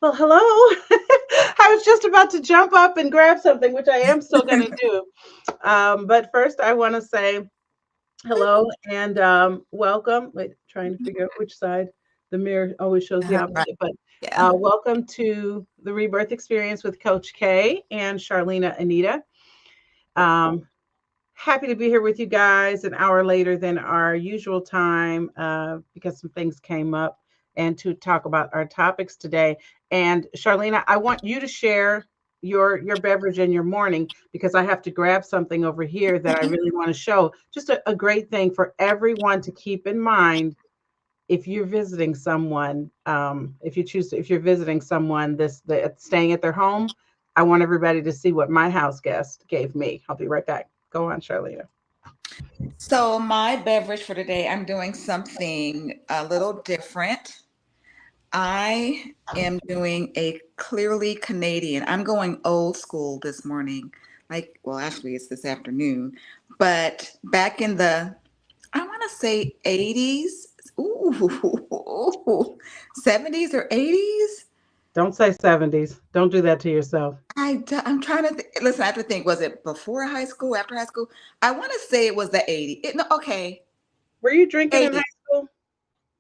Well, hello. I was just about to jump up and grab something, which I am still going to do. But first, I want to say hello and welcome. Wait, trying to figure out which side. The mirror always shows the Right. opposite, but Yeah. welcome to the Rebirth Experience with Coach K and Charlena Anita. Um, Happy to be here with you guys an hour later than our usual time because some things came up and to talk about our topics today. And Charlena, I want you to share your beverage in your morning because I have to grab something over here that I really want to show. Just a great thing for everyone to keep in mind if you're visiting someone, if you choose to, if you're visiting someone staying at their home. I want everybody to see what my house guest gave me. I'll be right back. Go on, Charlene. So my beverage for today, I'm doing something a little different. I am doing a clearly Canadian. I'm going old school this morning. Like, well, actually it's this afternoon, but back in the I want to say 80s, ooh, 70s or 80s. Don't say 70s. Don't do that to yourself. I'm trying to listen. I have to think. Was it before high school? After high school? I want to say it was the 80s. No, okay, Were you drinking in high 80s. school?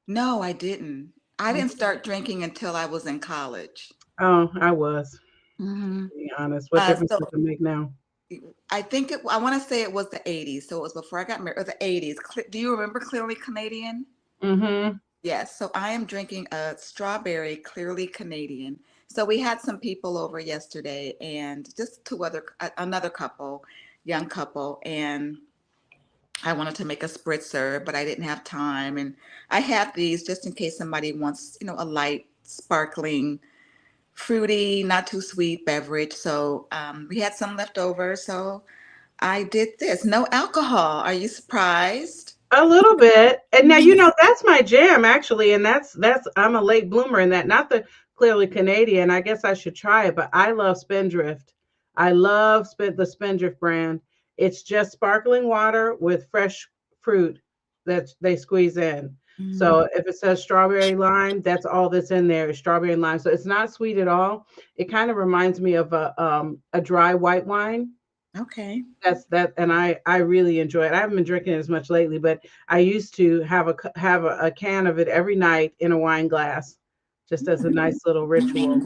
No, I didn't. I didn't start drinking until I was in college. Oh, I was. Hmm. To be honest, what difference does So it make now? I want to say it was the 80s. So it was before I got married. Or the 80s. Do you remember Clearly Canadian? Mm-hmm. Yes. So I am drinking a strawberry Clearly Canadian. So we had some people over yesterday, and just another couple, young couple, and I wanted to make a spritzer, but I didn't have time. And I have these just in case somebody wants, a light, sparkling, fruity, not too sweet beverage. So we had some left over. So I did this. No alcohol. Are you surprised? A little bit. And now that's my jam actually, and that's I'm a late bloomer in that. Not the clearly Canadian. I guess I should try it, but I love Spindrift. I love the Spindrift brand. It's just sparkling water with fresh fruit that they squeeze in. Mm, So if it says strawberry lime, that's all that's in there is strawberry and lime. So it's not sweet at all. It kind of reminds me of a dry white wine. okay. And I really enjoy it. I haven't been drinking it as much lately, but I used to have a can of it every night in a wine glass, just as a nice little ritual.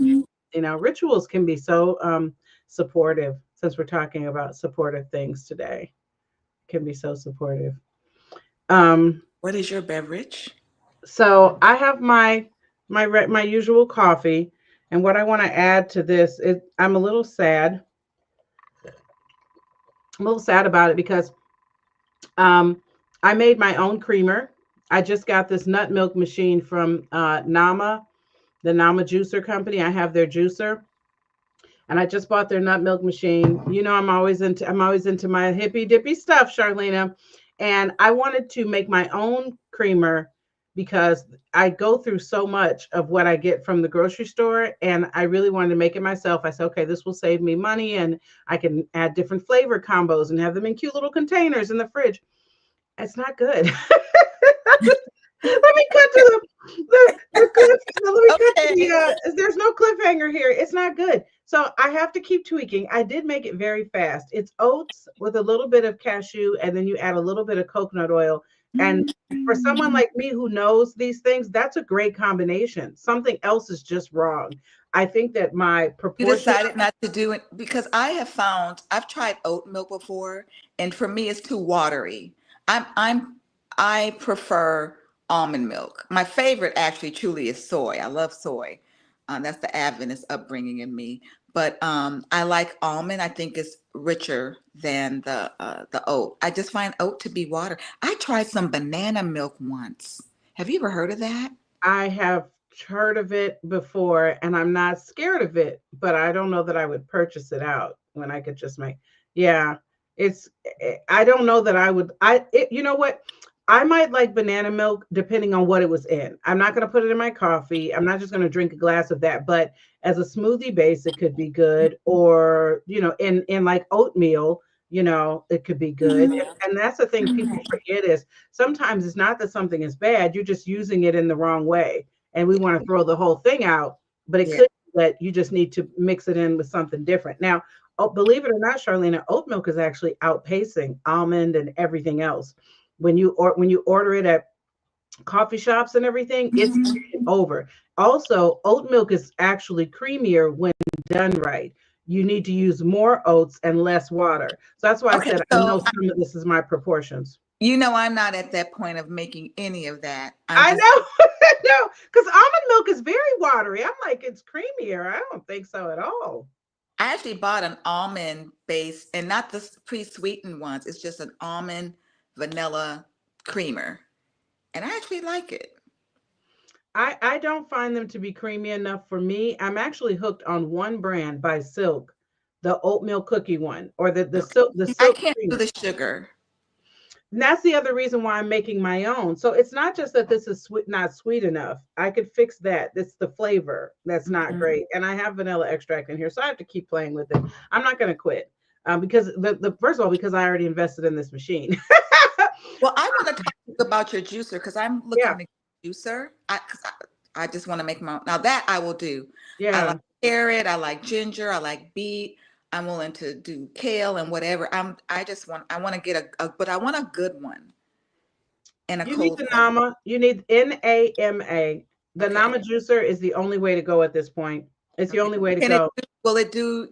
Rituals can be so supportive. Since we're talking about supportive things today, can be so supportive. Um, What is your beverage? so I have my usual coffee, and what I want to add to this is I'm a little sad. I'm a little sad about it because Um, I made my own creamer. I just got this nut milk machine from Nama, the Nama Juicer Company. I have their juicer, and I just bought their nut milk machine. I'm always into my hippy dippy stuff, Charlena, and I wanted to make my own creamer because I go through so much of what I get from the grocery store, and I really wanted to make it myself. I said, okay, this will save me money, and I can add different flavor combos and have them in cute little containers in the fridge. It's not good. Let me cut to the cliff. Let me cut to Okay. there's no cliffhanger here. It's not good. So I have to keep tweaking. I did make it very fast. It's oats with a little bit of cashew, and then you add a little bit of coconut oil. And for someone Mm. like me who knows these things, that's a great combination. Something else is just wrong. I think that my You proportion. decided not to do it because I've tried oat milk before, and for me it's too watery. I prefer almond milk. My favorite actually truly is soy. I love soy. That's the Adventist upbringing in me. But I like almond. I think it's richer than the oat. I just find oat to be water. I tried some banana milk once. Have you ever heard of that? I have heard of it before and I'm not scared of it, but I don't know that I would purchase it out when I could just make. Yeah, I don't know that I would you know what? I might like banana milk depending on what it was in. I'm not going to put it in my coffee. I'm not just going to drink a glass of that, but as a smoothie base it could be good, or in like oatmeal, it could be good. And that's the thing people forget is sometimes it's not that something is bad, you're just using it in the wrong way. And we want to throw the whole thing out but it Yeah. could be that you just need to mix it in with something different. Now, oh, believe it or not, Charlene, oat milk is actually outpacing almond and everything else. When you order it at coffee shops and everything, it's over. Also, oat milk is actually creamier when done right. You need to use more oats and less water. So that's why I Okay, said I know so some of this is my proportions. I'm not at that point of making any of that. I'm I just know, no, because almond milk is very watery. I'm like, it's creamier. I don't think so at all. I actually bought an almond base and not the pre-sweetened ones. It's just an almond vanilla creamer. And I actually like it. I don't find them to be creamy enough for me. I'm actually hooked on one brand by Silk, the oatmeal cookie one, or Okay. the I Silk can't do creamer. the sugar. And that's the other reason why I'm making my own. So it's not just that this is not sweet enough. I could fix that. It's the flavor that's not Mhm. great. And I have vanilla extract in here, so I have to keep playing with it. I'm not going to quit because the first of all, because I already invested in this machine. Well, I want to talk to you about your juicer because I'm Yeah, looking to get a juicer. I just want to make my own. Now that I will do. I like yeah. carrot. I like ginger. I like beet. I'm willing to do kale and whatever. I want to get but I want a good one and a You need cold the weather. Nama. You need NAMA. The Okay. Nama juicer is the only way to go at this point. It's the Okay. only way to Can it go. will it do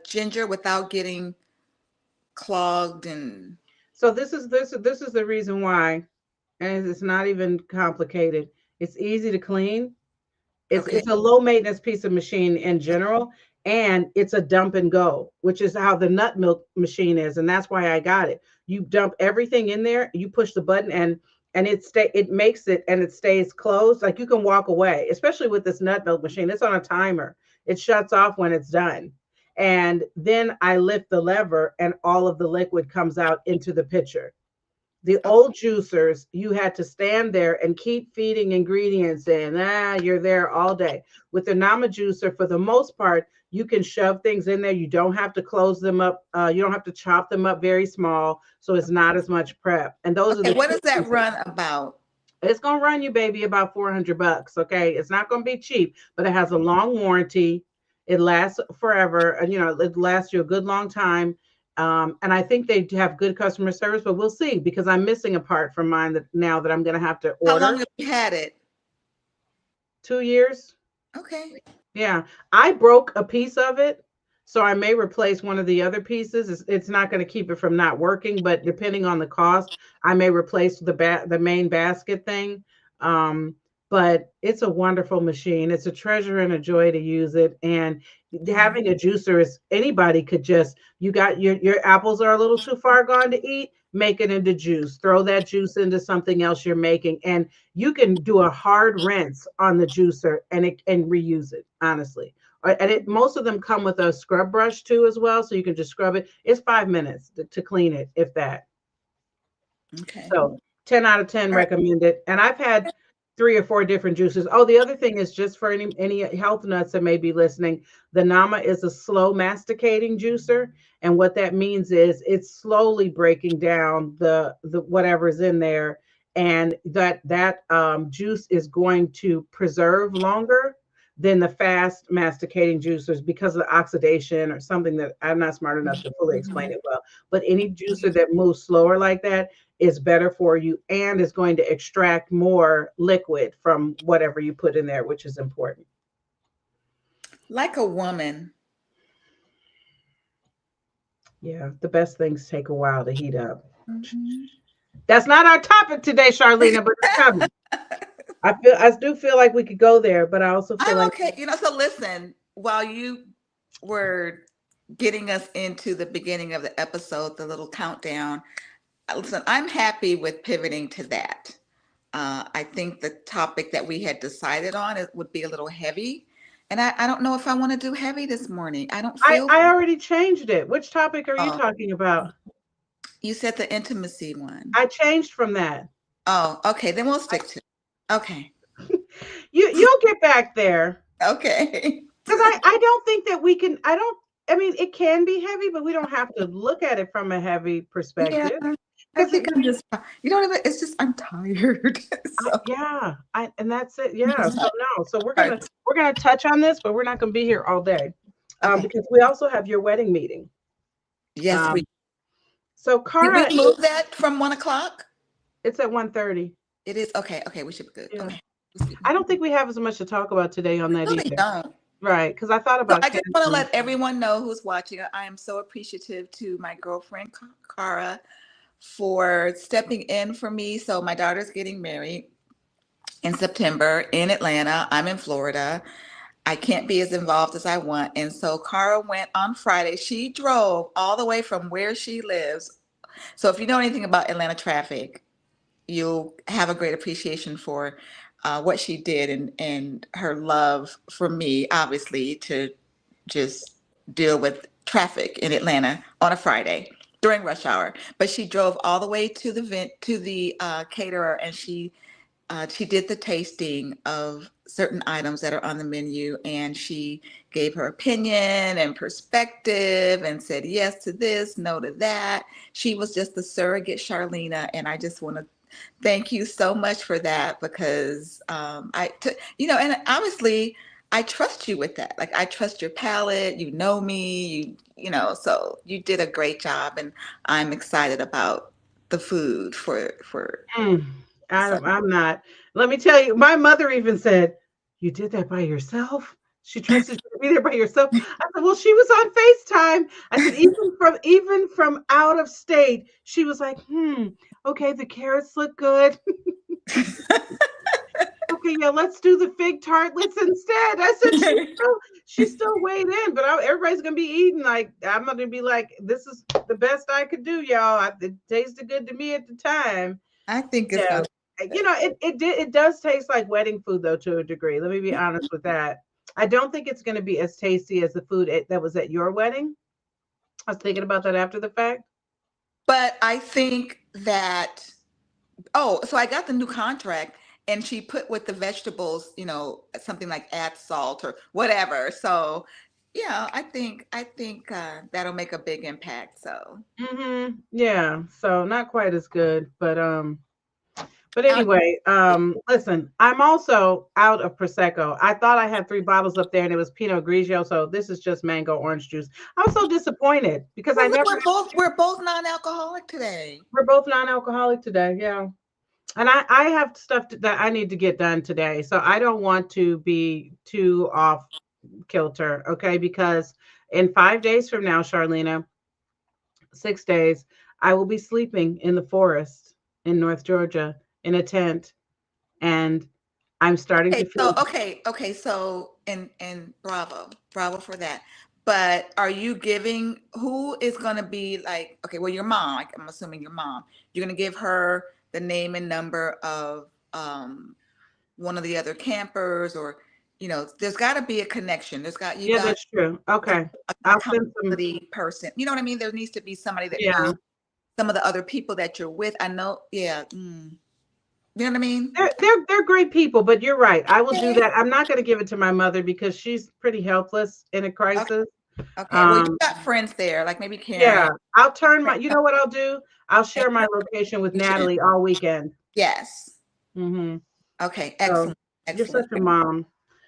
ginger without getting clogged and So this is the reason why, and it's not even complicated. It's easy to clean. okay. It's a low maintenance piece of machine in general, and it's a dump and go, which is how the nut milk machine is, and that's why I got it. You dump everything in there, you push the button, and it makes it and it stays closed. Like you can walk away, especially with this nut milk machine. It's on a timer. It shuts off when it's done. And then I lift the lever and all of the liquid comes out into the pitcher. The Oh, old juicers, you had to stand there and keep feeding ingredients in. You're there all day. With the Nama juicer, for the most part, you can shove things in there. You don't have to close them up. You don't have to chop them up very small, so it's not as much prep. And those are okay. the What two does that things. run about? It's gonna run you, baby, about $400. Okay, it's not gonna be cheap, but it has a long warranty. It lasts forever, and it lasts you a good long time. And I think they have good customer service, but we'll see because I'm missing a part from mine that now that I'm gonna have to How long order. have you had it? 2 years. Okay. Yeah, I broke a piece of it, so I may replace one of the other pieces. It's not going to keep it from not working, but depending on the cost, I may replace the main basket thing. Um, but it's a wonderful machine. It's a treasure and a joy to use it. And Mhm. having a juicer is anybody could just you got your apples are a little too far gone to eat. Make it into juice. Throw that juice into something else you're making, and you can do a hard rinse on the juicer and reuse it, honestly. And most of them come with a scrub brush too as well, so you can just scrub it. It's 5 minutes to clean it, if that. Okay. So 10 out of 10 All right. recommend it. And I've had 3 or 4 different juices. Oh, the other thing is just for any health nuts that may be listening, the Nama is a slow masticating juicer. And what that means is it's slowly breaking down the whatever's in there. And that juice is going to preserve longer than the fast masticating juicers because of the oxidation or something that I'm not smart enough to fully explain Mhm. it well. But any juicer that moves slower like that is better for you and is going to extract more liquid from whatever you put in there, which is important. Like a woman. Yeah, the best things take a while to heat up. Mhm. That's not our topic today, Charlena, but it's coming. I do feel like we could go there, but I also feel I'm like okay. So listen, while you were getting us into the beginning of the episode, the little countdown, listen, I'm happy with pivoting to that. I think the topic that we had decided on it would be a little heavy. And I don't know if I want to do heavy this morning. I don't feel, I already changed it. Which topic are you uh, talking about? you said the intimacy one. I changed from that. Oh, okay. Then we'll stick to it. Okay. You'll get back there. Okay. Because I don't think that we can I don't I mean it can be heavy, but we don't have to look at it from a heavy Yeah. perspective. I because think I'm just, you know what? It's just I'm tired. So yeah, and that's it. Yeah. So no, so we're all gonna right. we're gonna touch on this, but we're not gonna be here all day, Okay. because we also have your wedding meeting. Yes, we Um, so did we Cara, move that from 1 o'clock? it's at 1:30. It is okay. Okay, we should be good. Yeah. Okay. I don't think we have as much to talk about today on We that really either. don't. Right. Because I thought So about I just want to canceling. let everyone know who's watching. I am so appreciative to my girlfriend Cara for stepping in for me. So my daughter's getting married in September in Atlanta. I'm in Florida. I can't be as involved as I want. And so Cara went on Friday. She drove all the way from where she lives. So if you know anything about Atlanta traffic, you'll have a great appreciation for what she did and her love for me, obviously, to just deal with traffic in Atlanta on a Friday during rush hour. But she drove all the way to the caterer, and she did the tasting of certain items that are on the menu, and she gave her opinion and perspective and said yes to this, no to that. She was just the surrogate Charlena, and I just want to thank you so much for that because and obviously I trust you with that. Like I trust your palate, you know me, so you did a great job, and I'm excited about the food for Mm, so. I'm not. Let me tell you, my mother even said, "You did that by yourself." She trusted you to be there by yourself. I said, "Well, she was on FaceTime." I said, "Even from out of state, she was like, okay, the carrots look good. Okay, yeah, let's do the fig tartlets instead." I said, "She still weighed in, but everybody's gonna be eating. Like, I'm gonna be like, this is the best I could do, y'all. It tasted good to me at the time." I think it's Yeah. gonna be good. It does taste like wedding food though, to a degree. Let me be honest with that. I don't think it's going to be as tasty as the food that was at your wedding. I was thinking about that after the fact. But I think that, oh, so I got the new contract and she put with the vegetables, something like add salt or whatever. So, yeah, I think that'll make a big impact. So, Yeah. So not quite as good, but out. anyway, listen, I'm also out of prosecco. I thought I had 3 bottles up there, and it was Pinot Grigio. So this is just mango orange juice. I was so disappointed because I Well, look, never. we're both non-alcoholic today. We're both non-alcoholic today. Yeah. And I have stuff that I need to get done today. So I don't want to be too off kilter, okay? Because in 5 days from now, Charlena, 6 days, I will be sleeping in the forest in North Georgia in a tent. And I'm starting to feel. Okay. So, and bravo for that. But are you giving who is going to be like? Okay, well, your mom. I'm assuming your mom. You're going to give her the name and number of one of the other campers, or there's got to be a connection. You Yeah, got that's true. some Okay. I'll send some. accountability person. You know what I mean? There needs to be somebody that Yeah. knows some of the other people that you're with. I know. Yeah. You know what I mean? They're great people, but you're right. I will do Okay. that. I'm not going to give it to my mother because she's pretty helpless in a Okay. crisis. Okay. Well, you Um, got friends there, like maybe Yeah, Karen. I'll turn my. You know what I'll do? I'll share my location with Patient. Natalie all weekend. Yes. Hmm. Okay. So Excellent. you're Excellent. such a mom.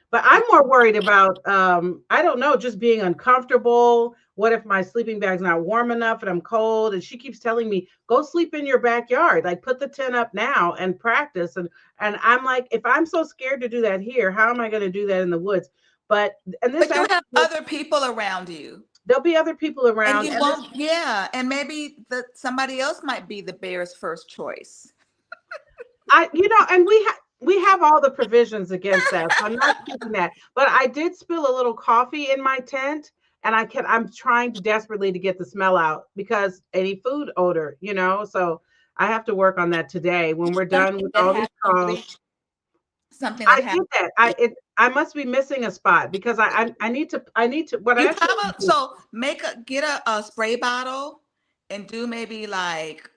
But I'm more worried about, I don't know, just being uncomfortable. What if my sleeping bag's not warm enough and I'm cold? And she keeps telling me, go sleep in your backyard. Like put the tent up now and practice. And I'm like, if I'm so scared to do that here, how am I going to do that in the woods? But and this But you have actually, other people around you. there'll be other people And around. you won't, yeah. And maybe somebody else might be the bear's first choice. And we have all the provisions against that. So I'm not speaking that. But I did spill a little coffee in my tent, and I'm trying desperately to get the smell out because any food odor. So I have to work on that today when we're done Something with that all has these some calls. bleach. Something that I has did that. bleach. I must be missing a spot because I need to what I You actually have need a to do. so get a spray bottle and do maybe like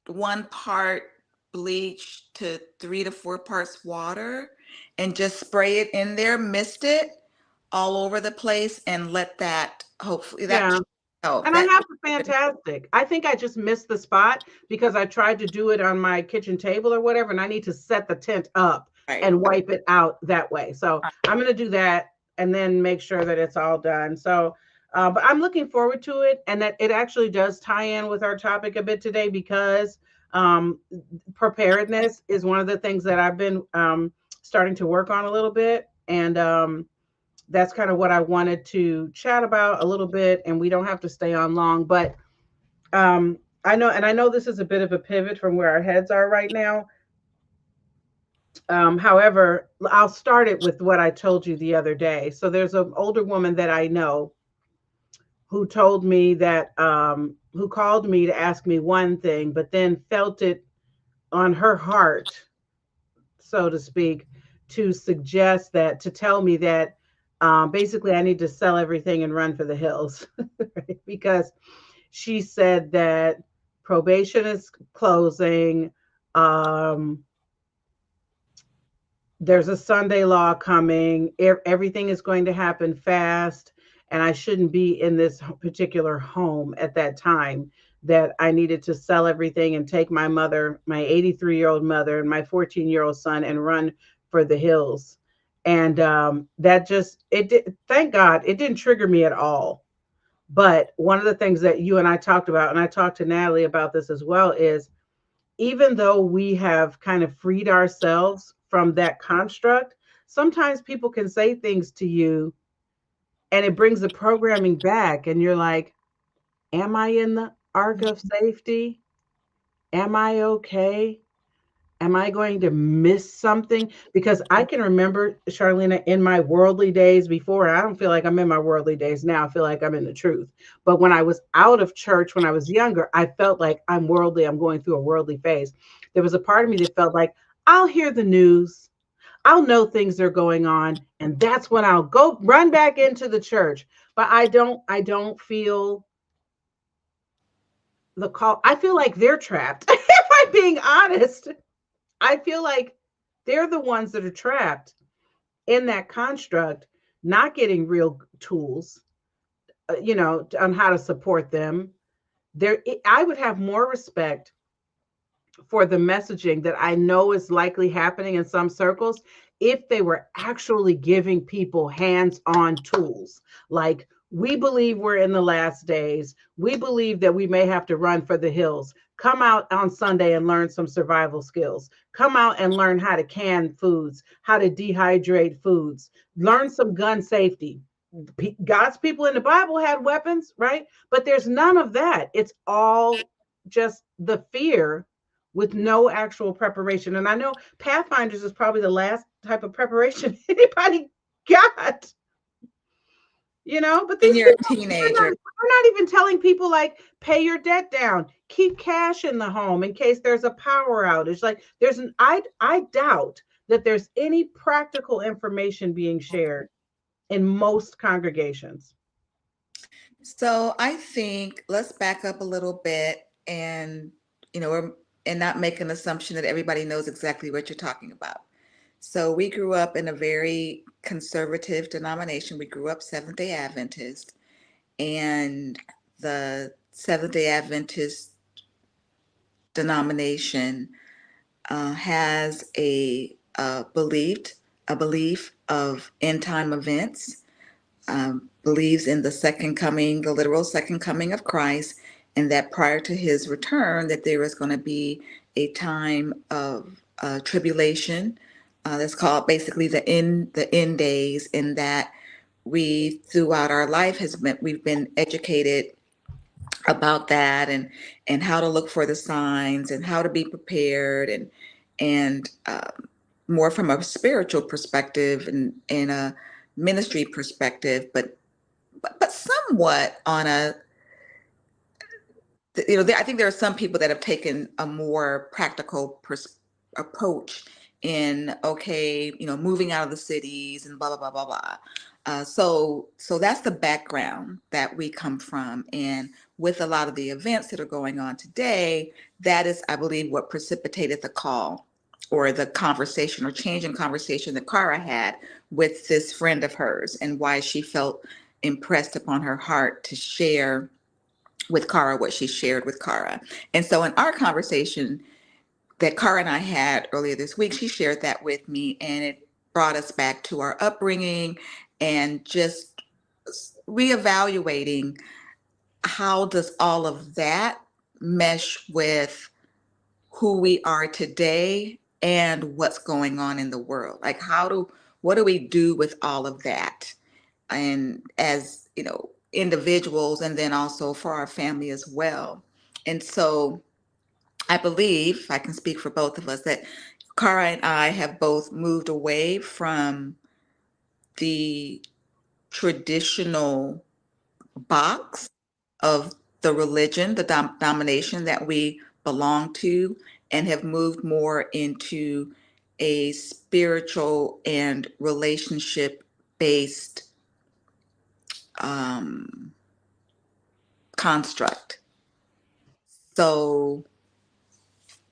1 part bleach to 3 to 4 parts water and just spray it in there, mist it all over the place and let that hopefully that Yeah. Oh, And I that's have the good. fantastic. I think I just missed the spot because I tried to do it on my kitchen table or whatever, and I need to set the tent up Right. and wipe it out that way. So I'm going to do that and then make sure that it's all done. So, but I'm looking forward to it, and that it actually does tie in with our topic a bit today because um, preparedness is one of the things that I've been starting to work on a little bit, and that's kind of what I wanted to chat about a little bit, and we don't have to stay on long, but I know this is a bit of a pivot from where our heads are right now. However, I'll start it with what I told you the other day. So there's an older woman that I know who told me that, who called me to ask me one thing, but then felt it on her heart, so to speak, to suggest that, to tell me that basically I need to sell everything and run for the hills right? Because she said that probation is closing. Um, there's a Sunday law coming. Everything is going to happen fast. And I shouldn't be in this particular home at that time. That I needed to sell everything and take my mother, my 83-year-old mother, and my 14-year-old son and run for the hills. And that just, it did, thank God, it didn't trigger me at all. But one of the things that you and I talked about, and I talked to Natalie about this as well, is even though we have kind of freed ourselves from that construct, sometimes people can say things to you and it brings the programming back. And you're like, am I in the ark of safety? Am I okay? Am I going to miss something? Because I can remember, Charlena, in my worldly days before, I don't feel like I'm in my worldly days now. I feel like I'm in the truth. But when I was out of church, when I was younger, I felt like I'm worldly. I'm going through a worldly phase. There was a part of me that felt like I'll hear the news. I'll know things are going on. And that's when I'll go run back into the church. But I don't feel the call. I feel like they're trapped. If I'm being honest, I feel like they're the ones that are trapped in that construct, not getting real tools, on how to support them. I would have more respect for the messaging that I know is likely happening in some circles if they were actually giving people hands-on tools. Like, we believe we're in the last days. We believe that we may have to run for the hills. Come out on Sunday and learn some survival skills. Come out and learn how to can foods, how to dehydrate foods, learn some gun safety. God's people in the Bible had weapons, right? But there's none of that. It's all just the fear with no actual preparation. And I know Pathfinders is probably the last type of preparation anybody got, but When these you're a people, teenager. we're not even telling people like pay your debt down, keep cash in the home in case there's a power outage. Like, I doubt that there's any practical information being shared in most congregations. So I think let's back up a little bit and, and not make an assumption that everybody knows exactly what you're talking about. So we grew up in a very conservative denomination. We grew up Seventh Day Adventist, and the Seventh Day Adventist denomination has a belief of end time events, believes in the second coming, the literal second coming of Christ, and that prior to his return, that there is going to be a time of tribulation. That's called basically the end days, and that we throughout our life we've been educated about that, and how to look for the signs and how to be prepared, and more from a spiritual perspective and a ministry perspective, but somewhat on I think there are some people that have taken a more practical approach in, okay, moving out of the cities and blah blah blah blah blah. So that's the background that we come from, and with a lot of the events that are going on today, that is, I believe, what precipitated the call or the conversation or change in conversation that Cara had with this friend of hers, and why she felt impressed upon her heart to share with Cara, what she shared with Cara. And so in our conversation that Cara and I had earlier this week, she shared that with me, and it brought us back to our upbringing and just reevaluating how does all of that mesh with who we are today and what's going on in the world. Like what do we do with all of that? And as, individuals, and then also for our family as well. And so I believe, if I can speak for both of us, that Cara and I have both moved away from the traditional box of the religion, the domination that we belong to, and have moved more into a spiritual and relationship based construct. So,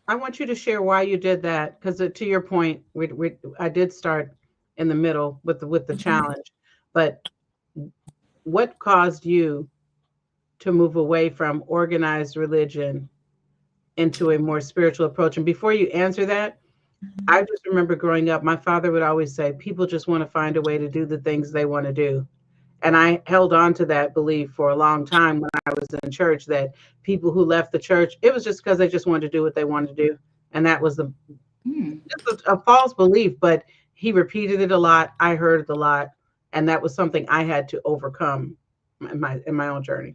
I want you to share why you did that, because to your point, I did start in the middle with the challenge, but what caused you to move away from organized religion into a more spiritual approach? And before you answer that, I just remember growing up, my father would always say, people just want to find a way to do the things they want to do. And I held on to that belief for a long time when I was in church, that people who left the church, it was just because they just wanted to do what they wanted to do. And that was just a false belief, but he repeated it a lot. I heard it a lot. And that was something I had to overcome in my own journey.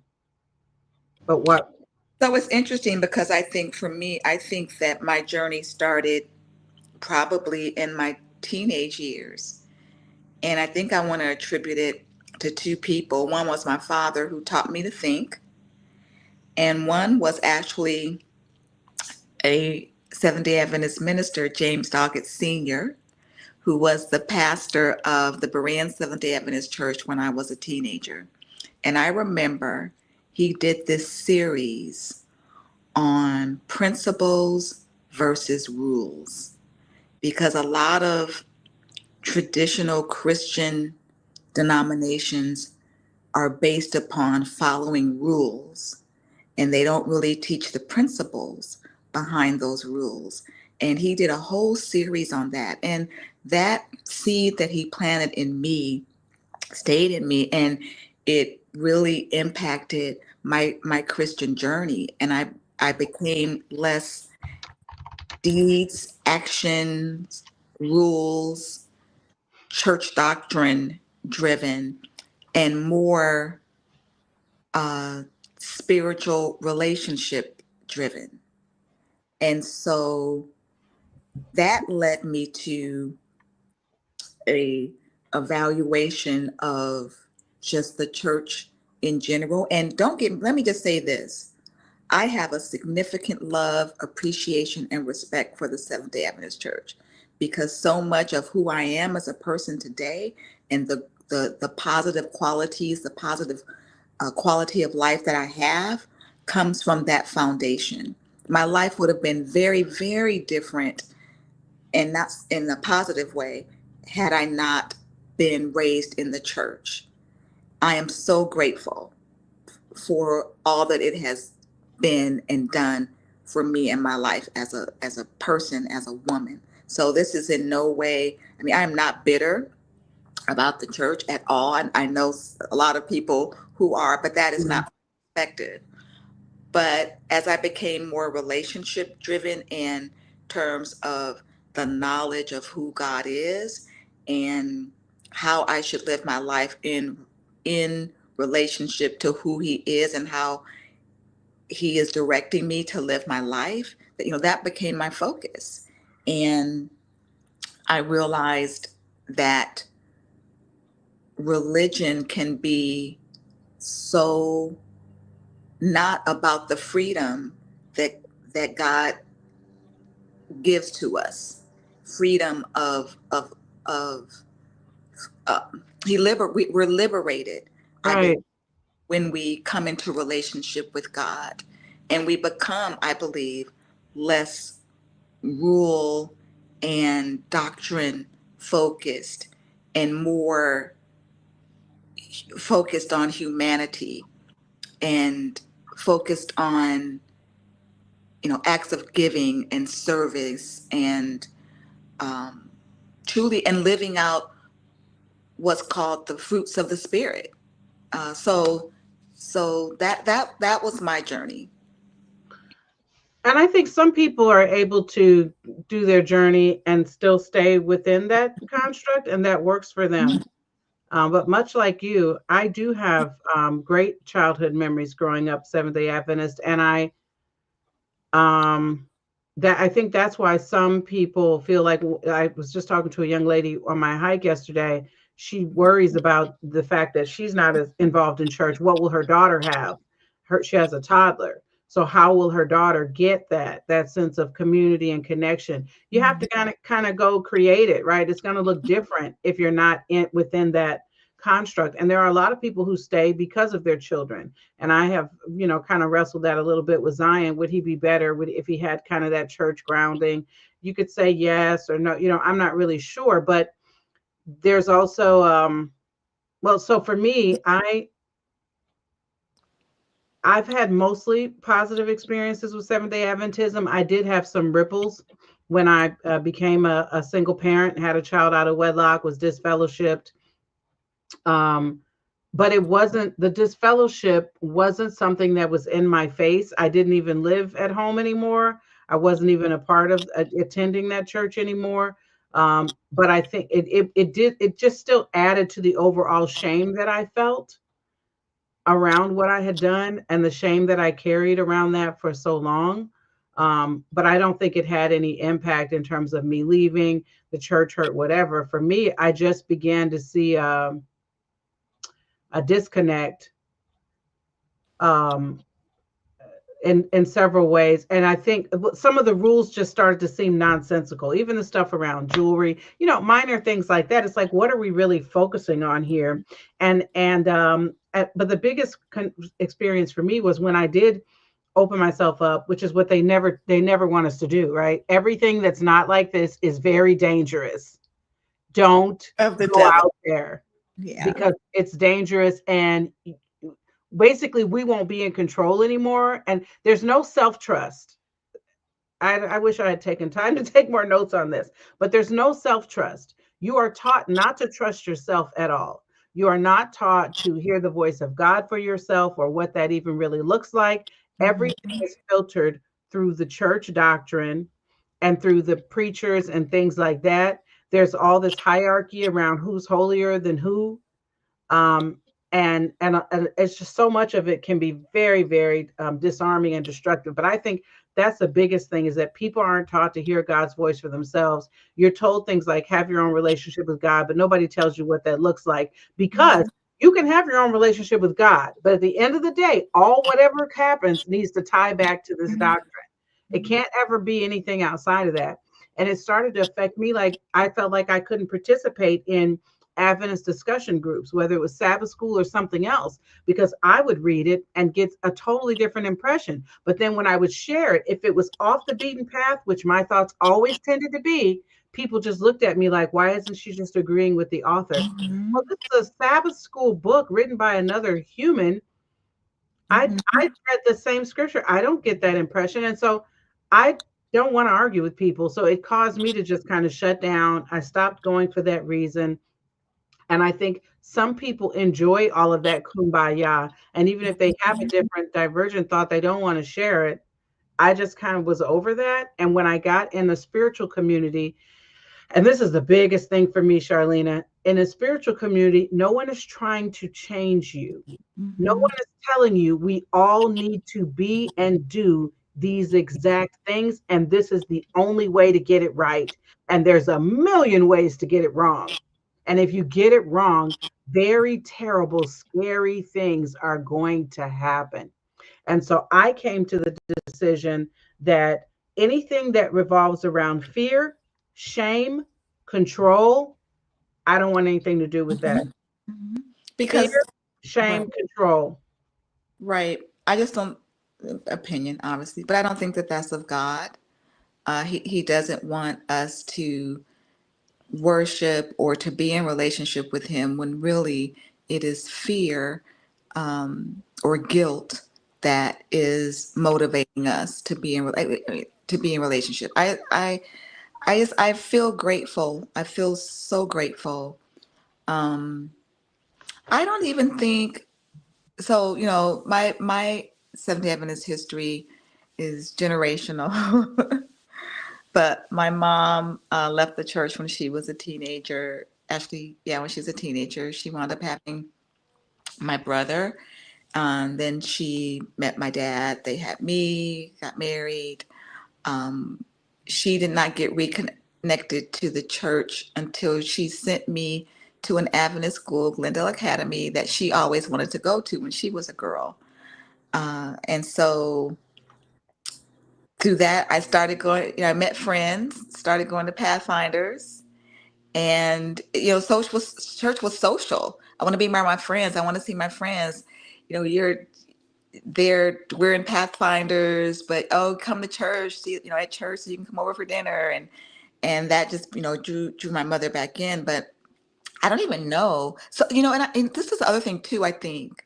But what? so it's interesting because I think for me, I think that my journey started probably in my teenage years. And I think I want to attribute it to two people. One was my father, who taught me to think, and one was actually a Seventh-day Adventist minister, James Doggett Sr., who was the pastor of the Berean Seventh-day Adventist Church when I was a teenager. And I remember he did this series on principles versus rules, because a lot of traditional Christian denominations are based upon following rules, and they don't really teach the principles behind those rules. And he did a whole series on that. And that seed that he planted in me stayed in me, and it really impacted my Christian journey. And I became less deeds, actions, rules, church doctrine driven, and more spiritual relationship driven. And so that led me to a evaluation of just the church in general. And let me just say this. I have a significant love, appreciation, and respect for the Seventh-day Adventist Church, because so much of who I am as a person today, and the positive qualities, the positive quality of life that I have, comes from that foundation. My life would have been very, very different, and not in a positive way, had I not been raised in the church. I am so grateful for all that it has been and done for me in my life as a person, as a woman. So this is in no way, I mean, I am not bitter about the church at all. I know a lot of people who are, but that is not expected. But as I became more relationship driven in terms of the knowledge of who God is and how I should live my life in relationship to who he is and how he is directing me to live my life, that that became my focus. And I realized that religion can be so not about the freedom that God gives to us, freedom of uh, we're liberated. I Right. believe, when we come into relationship with God, and we become, I believe, less rule and doctrine focused and more focused on humanity and focused on, acts of giving and service and um, truly and living out what's called the fruits of the spirit. So that was my journey. And I think some people are able to do their journey and still stay within that construct, and that works for them. But much like you, I do have great childhood memories growing up Seventh Day Adventist, and um, I think that's why some people feel like, I was just talking to a young lady on my hike yesterday. She worries about the fact that she's not as involved in church. What will her daughter have? She has a toddler. So how will her daughter get that sense of community and connection? You have to kind of go create it, right? It's going to look different if you're not within that construct. And there are a lot of people who stay because of their children. And I have, kind of wrestled that a little bit with Zion. Would he be better if he had kind of that church grounding? You could say yes or no. I'm not really sure. But there's also, so for me, I've had mostly positive experiences with Seventh Day Adventism. I did have some ripples when I became a single parent, had a child out of wedlock, was disfellowshipped. But the disfellowship wasn't something that was in my face. I didn't even live at home anymore. I wasn't even a part of attending that church anymore. But I think it just still added to the overall shame that I felt around what I had done and the shame that I carried around that for so long. But I don't think it had any impact in terms of me leaving, the church hurt, whatever. For me, I just began to see a disconnect um, in several ways. And I think some of the rules just started to seem nonsensical, even the stuff around jewelry, minor things like that. It's like, what are we really focusing on here? But the biggest experience for me was when I did open myself up, which is what they never want us to do, right? Everything that's not like this is very dangerous. Don't Of the go devil. out there. Yeah. Because it's dangerous, and basically we won't be in control anymore, and there's no self-trust. I wish I had taken time to take more notes on this, but there's no self-trust. You are taught not to trust yourself at all. You are not taught to hear the voice of God for yourself or what that even really looks like. Everything is filtered through the church doctrine and through the preachers and things like that. There's all this hierarchy around who's holier than who. And it's just so much of it can be very, very disarming and destructive. But I think that's the biggest thing, is that people aren't taught to hear God's voice for themselves. You're told things like have your own relationship with God, but nobody tells you what that looks like, because you can have your own relationship with God, but at the end of the day, whatever happens needs to tie back to this doctrine. It can't ever be anything outside of that. And it started to affect me. Like, I felt like I couldn't participate in Adventist discussion groups, whether it was Sabbath school or something else, because I would read it and get a totally different impression. But then when I would share it, if it was off the beaten path, which my thoughts always tended to be, people just looked at me like, why isn't she just agreeing with the author? Well, this is a Sabbath school book written by another human. I read the same scripture. I don't get that impression. And so I don't want to argue with people. So it caused me to just kind of shut down. I stopped going for that reason. And I think some people enjoy all of that kumbaya. And even if they have a different divergent thought, they don't want to share it. I just kind of was over that. And when I got in the spiritual community, and this is the biggest thing for me, Charlena, in a spiritual community, no one is trying to change you. No one is telling you we all need to be and do these exact things, and this is the only way to get it right. And there's a million ways to get it wrong. And if you get it wrong, very terrible, scary things are going to happen. And so I came to the decision that anything that revolves around fear, shame, control, I don't want anything to do with that. Because fear, shame, control. right, I just don't, opinion obviously, but I don't think that that's of God. He doesn't want us to worship or to be in relationship with him when really it is fear or guilt that is motivating us to be in relationship. I feel grateful. I feel so grateful. Um, I don't even think so. My Seventh-day Adventist history is generational. But my mom left the church when she was a teenager. Actually, yeah, when she was a teenager, she wound up having my brother. Then she met my dad. They had me, got married. Um, she did not get reconnected to the church until she sent me to an Adventist school, Glendale Academy, that she always wanted to go to when she was a girl. And so through that, I started going, I met friends, started going to Pathfinders, and church was social. I want to be around my friends. I want to see my friends. You're there, we're in Pathfinders, but oh, come to church, see, at church, so you can come over for dinner, and that just drew my mother back in. But I don't even know. So and this is the other thing too. I think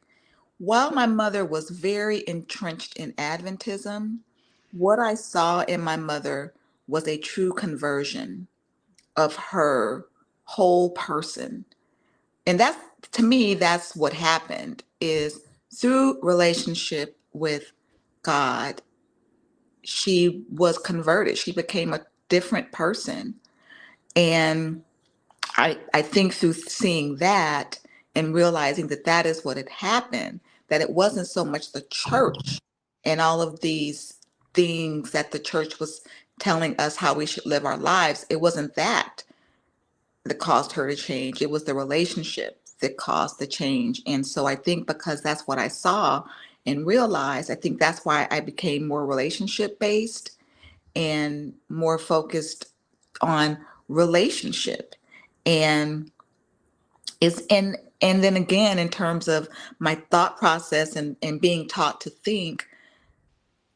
while my mother was very entrenched in Adventism, what I saw in my mother was a true conversion of her whole person. And that's, to me, that's what happened, is through relationship with God, she was converted. She became a different person. And I think through seeing that and realizing that that is what had happened, that it wasn't so much the church and all of these things that the church was telling us how we should live our lives. It wasn't that caused her to change. It was the relationship that caused the change. And so I think because that's what I saw and realized, I think that's why I became more relationship based and more focused on relationship. And and then again, in terms of my thought process and being taught to think,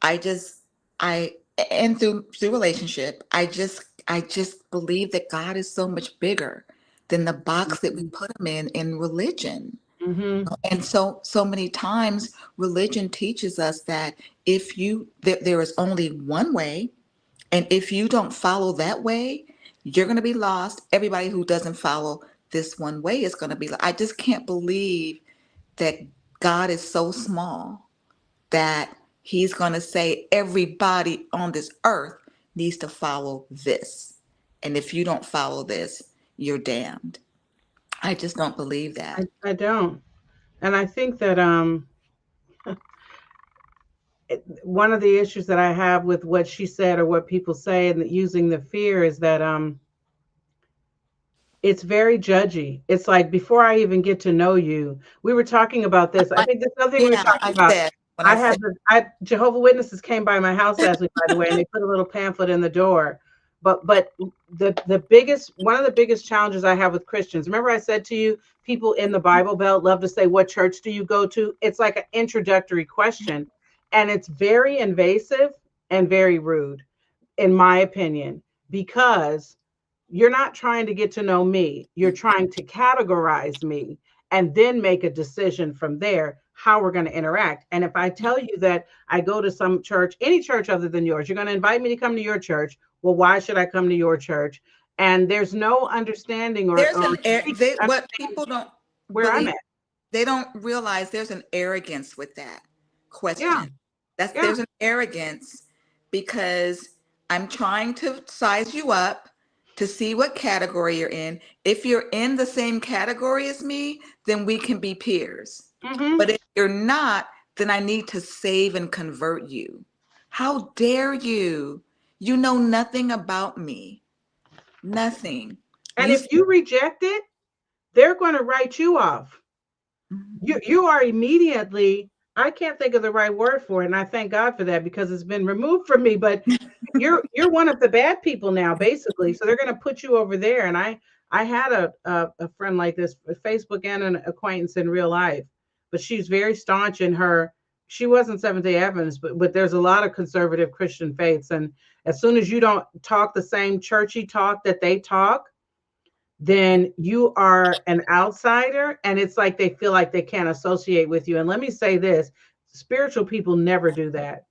I just I and through relationship, I just believe that God is so much bigger than the box that we put him in religion. Mm-hmm. And so many times religion teaches us that there is only one way, and if you don't follow that way, you're going to be lost. Everybody who doesn't follow this one way is going to be. I just can't believe that God is so small that he's going to say everybody on this earth needs to follow this. And if you don't follow this, you're damned. I just don't believe that. I don't. And I think that one of the issues that I have with what she said or what people say and using the fear is that it's very judgy. It's like before I even get to know you, we were talking about this. I think there's something we were Yeah, talking about. I said, Jehovah Witnesses came by my house last week, by the way, and they put a little pamphlet in the door. But the biggest one of the biggest challenges I have with Christians. Remember, I said to you, people in the Bible Belt love to say, "What church do you go to?" It's like an introductory question, and it's very invasive and very rude, in my opinion, because you're not trying to get to know me. You're trying to categorize me and then make a decision from there how we're going to interact. And if I tell you that I go to some church, any church other than yours, you're going to invite me to come to your church. Well, why should I come to your church? And there's no understanding there's what understanding people don't where I'm believe, at. they don't realize there's an arrogance with that Yeah, question. yeah. There's an arrogance because I'm trying to size you up to see what category you're in. If you're in the same category as me, then we can be peers. Mm-hmm. But if you're not, then I need to save and convert you. How dare you? You know nothing about me. Nothing. And You if you reject it, they're going to write you off. You are immediately, I can't think of the right word for it, and I thank God for that because it's been removed from me, but you're one of the bad people now, basically. So they're going to put you over there. And I had a friend like this, Facebook, and an acquaintance in real life, but she's very staunch in her. She wasn't Seventh-day Adventist, but there's a lot of conservative Christian faiths, and as soon as you don't talk the same churchy talk that they talk, then you are an outsider, and it's like they feel like they can't associate with you. And let me say this, Spiritual people never do that.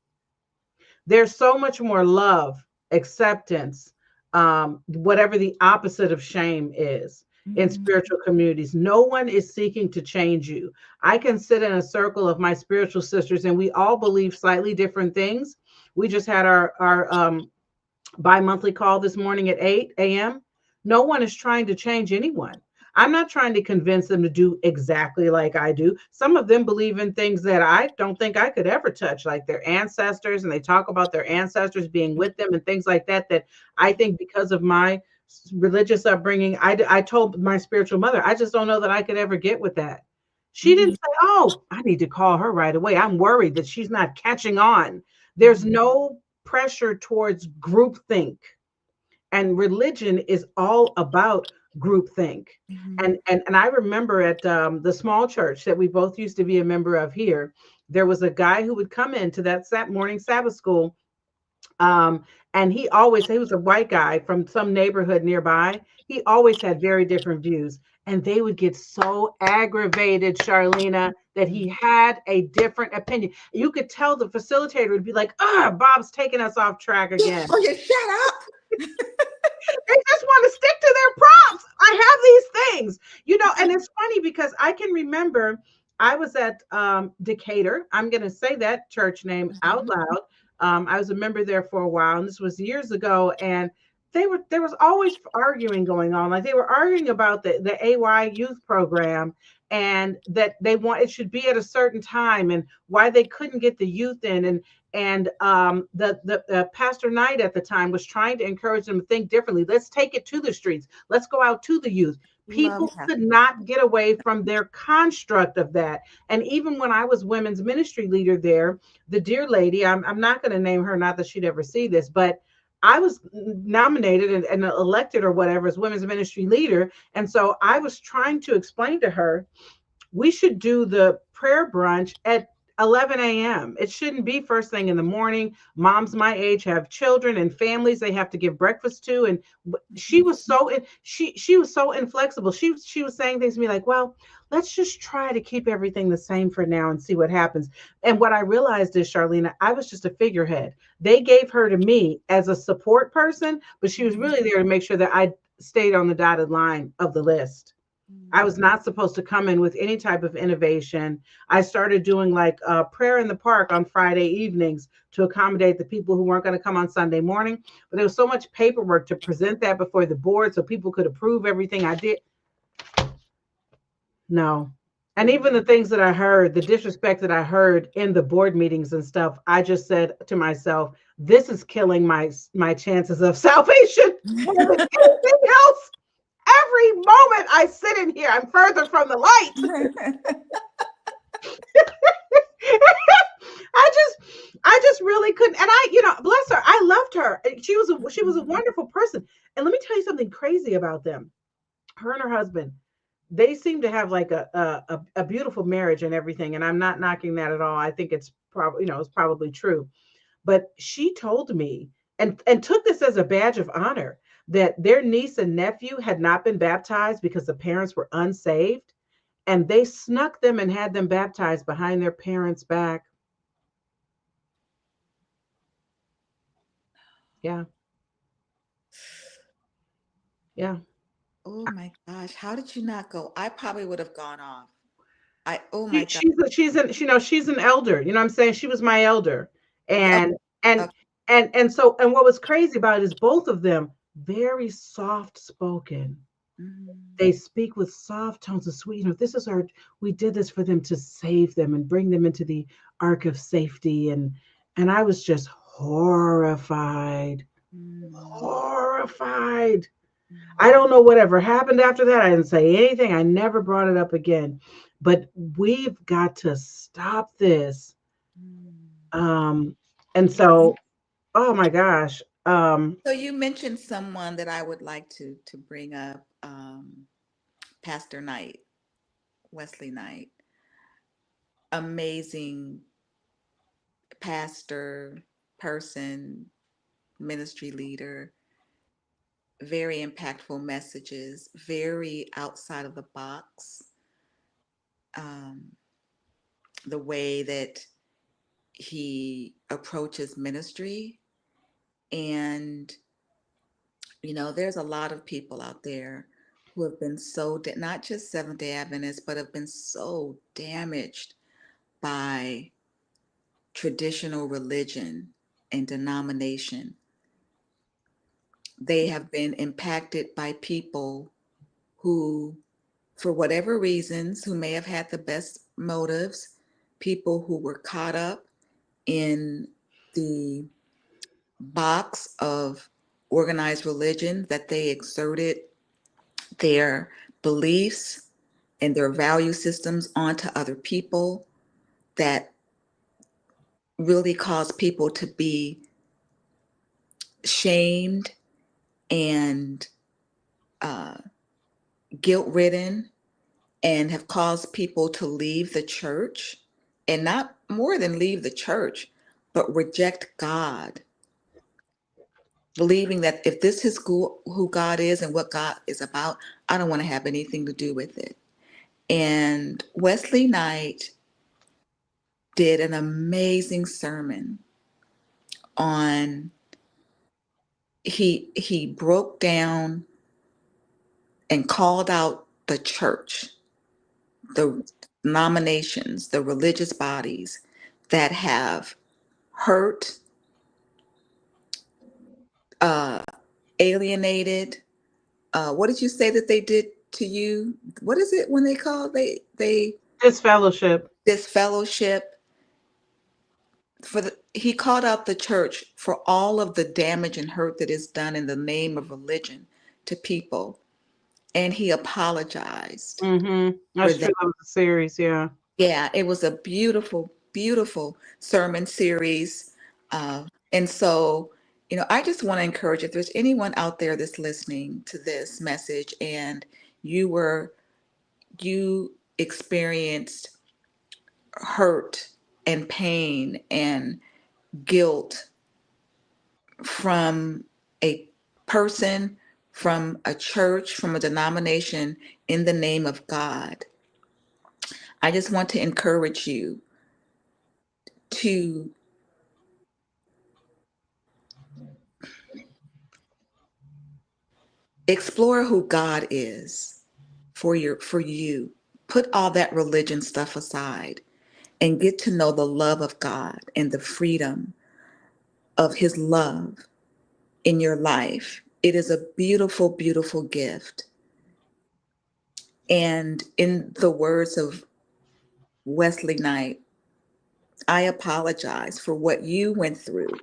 There's so much more love, acceptance, whatever the opposite of shame is in Mhm. spiritual communities. No one is seeking to change you. I can sit in a circle of my spiritual sisters and we all believe slightly different things. We just had our bi-monthly call this morning at 8 a.m. No one is trying to change anyone. I'm not trying to convince them to do exactly like I do. Some of them believe in things that I don't think I could ever touch, like their ancestors, and they talk about their ancestors being with them and things like that. That I think because of my religious upbringing, I told my spiritual mother, I just don't know that I could ever get with that. She didn't Mhm. say, "Oh, I need to call her right away. I'm worried that she's not catching on." There's Mhm. no pressure towards groupthink, and religion is all about groupthink. Mhm. And I remember at the small church that we both used to be a member of here, there was a guy who would come into that morning Sabbath school, um, and he was a white guy from some neighborhood nearby. He always had very different views. And they would get so aggravated, Charlena, that he had a different opinion. You could tell the facilitator would be like, ah, Bob's taking us off track again. Oh, you shut up. They just want to stick to their prompts. I have these things, and it's funny because I can remember I was at Decatur. I'm going to say that church name out Mhm. loud. I was a member there for a while, and this was years ago. And there was always arguing going on. Like they were arguing about the AY youth program, and that it should be at a certain time, and why they couldn't get the youth in. And the Pastor Knight at the time was trying to encourage them to think differently. Let's take it to the streets. Let's go out to the youth. Love People could Pastor. not get away from their construct of that. And even when I was women's ministry leader there, the dear lady, I'm not going to name her, not that she'd ever see this, but I was nominated and elected or whatever as women's ministry leader. And so I was trying to explain to her we should do the prayer brunch at 11 a.m. It shouldn't be first thing in the morning. Moms my age have children and families they have to give breakfast to. And she Mhm. was so she was so inflexible. She was saying things to me like, well, let's just try to keep everything the same for now and see what happens. And what I realized is, Charlena, I was just a figurehead. They gave her to me as a support person, but she was Mhm. really there to make sure that I stayed on the dotted line of the list. I was not supposed to come in with any type of innovation. I started doing like prayer in the park on Friday evenings to accommodate the people who weren't going to come on Sunday morning. But there was so much paperwork to present that before the board so people could approve everything I did. No. And even the things that I heard, the disrespect that I heard in the board meetings and stuff, I just said to myself, this is killing my chances of salvation more than anything else. Every moment I sit in here, I'm further from the light. I I just really couldn't. And bless her, I loved her. She was a wonderful person. And let me tell you something crazy about them. Her and her husband, they seem to have like a beautiful marriage and everything. And I'm not knocking that at all. I think it's probably, it's probably true. But she told me and took this as a badge of honor that their niece and nephew had not been baptized because the parents were unsaved, and they snuck them and had them baptized behind their parents' back. Yeah, yeah. Oh my gosh, how did you not go? I probably would have gone off. Oh my She, God. she's an elder. You know what I'm saying? She was my elder, Yeah, and and okay. and what was crazy about it is both of them very soft spoken. Mhm. They speak with soft tones of sweet. This is our. We did this for them to save them and bring them into the ark of safety, and I was just horrified, Mm. horrified. I Mm. don't know whatever happened after that. I didn't say anything. I never brought it up again. But we've got to stop this. Mm. Um, and so, oh my gosh. So you mentioned someone that I would like to bring up, Pastor Knight, Wesley Knight, amazing pastor, person, ministry leader, very impactful messages, very outside of the box. Um, the way that he approaches ministry. And, there's a lot of people out there who have been so, not just Seventh day Adventists, but have been so damaged by traditional religion and denomination. They have been impacted by people who, for whatever reasons, who may have had the best motives, people who were caught up in the box of organized religion, that they exerted their beliefs and their value systems onto other people, that really caused people to be shamed and guilt ridden, and have caused people to leave the church, and not more than leave the church, but reject God, believing that if this is who God is and what God is about, I don't want to have anything to do with it. And Wesley Knight did an amazing sermon on, he broke down and called out the church, the denominations, the religious bodies that have hurt, uh, alienated. What did you say that they did to you? What is it when they call they Disfellowship. disfellowship? He called out the church for all of the damage and hurt that is done in the name of religion to people, and he apologized Mm-hmm. for That's true. that. That was a series. Yeah. Yeah, it was a beautiful, beautiful sermon series. And so, I just want to encourage, if there's anyone out there that's listening to this message and you experienced hurt and pain and guilt from a person, from a church, from a denomination in the name of God, I just want to encourage you to explore who God is for you. Put all that religion stuff aside and get to know the love of God and the freedom of his love in your life. It is a beautiful, beautiful gift. And in the words of Wesley Knight, I apologize for what you went through,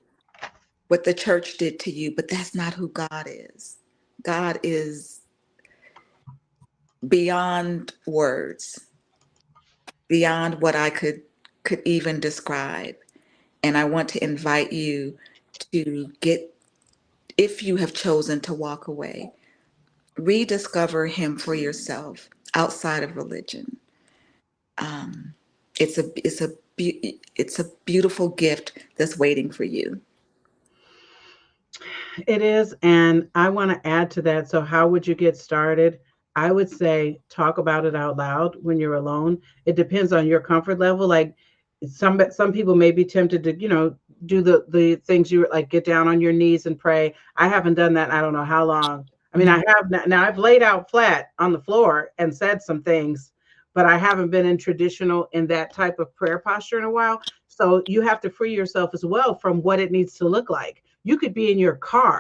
what the church did to you, but that's not who God is. God is beyond words, beyond what I could even describe. And I want to invite you to get, if you have chosen to walk away, rediscover him for yourself outside of religion. Um, it's a beautiful gift that's waiting for you. It is. And I want to add to that. So, how would you get started? I would say talk about it out loud when you're alone. It depends on your comfort level. Like some people may be tempted to, do the things you like, get down on your knees and pray. I haven't done that in I don't know how long. I mean, I have now I've laid out flat on the floor and said some things, but I haven't been in traditional in that type of prayer posture in a while. So you have to free yourself as well from what it needs to look like. You could be in your car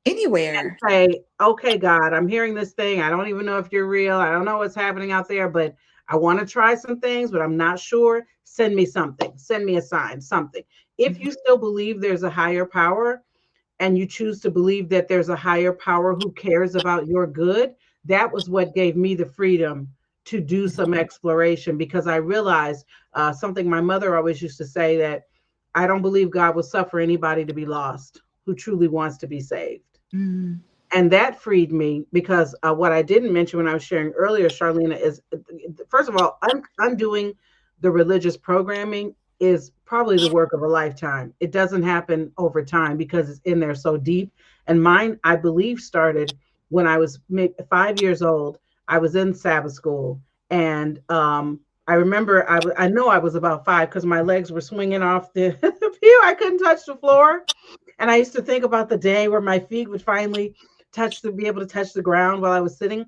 and Anywhere. say, okay, God, I'm hearing this thing. I don't even know if you're real. I don't know what's happening out there, but I want to try some things, but I'm not sure. Send me something. Send me a sign, something. If you still believe there's a higher power and you choose to believe that there's a higher power who cares about your good, that was what gave me the freedom to do some exploration, because I realized something my mother always used to say, that I don't believe God will suffer anybody to be lost who truly wants to be saved. Mm. And that freed me, because what I didn't mention when I was sharing earlier, Charlena, is first of all, undoing the religious programming is probably the work of a lifetime. It doesn't happen over time because it's in there so deep. And mine, I believe, started when I was maybe 5 years old. I was in Sabbath school, and I remember I know I was about 5 because my legs were swinging off the pew. I couldn't touch the floor. And I used to think about the day where my feet would finally be able to touch the ground while I was sitting.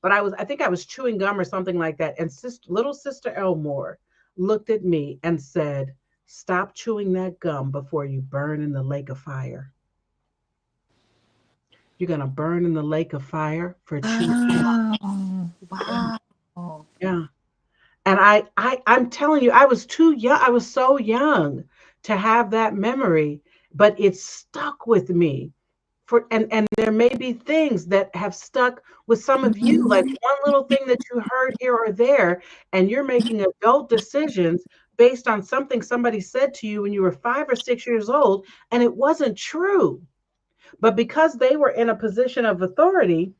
But I think I was chewing gum or something like that. And little sister Elmore looked at me and said, "Stop chewing that gum before you burn in the lake of fire. You're going to burn in the lake of fire for chewing." Oh, wow. Yeah. And I'm telling you, I was too young. I was so young to have that memory, but it stuck with me. And there may be things that have stuck with some of you, like one little thing that you heard here or there, and you're making adult decisions based on something somebody said to you when you were 5 or 6 years old, and it wasn't true. But because they were in a position of authority,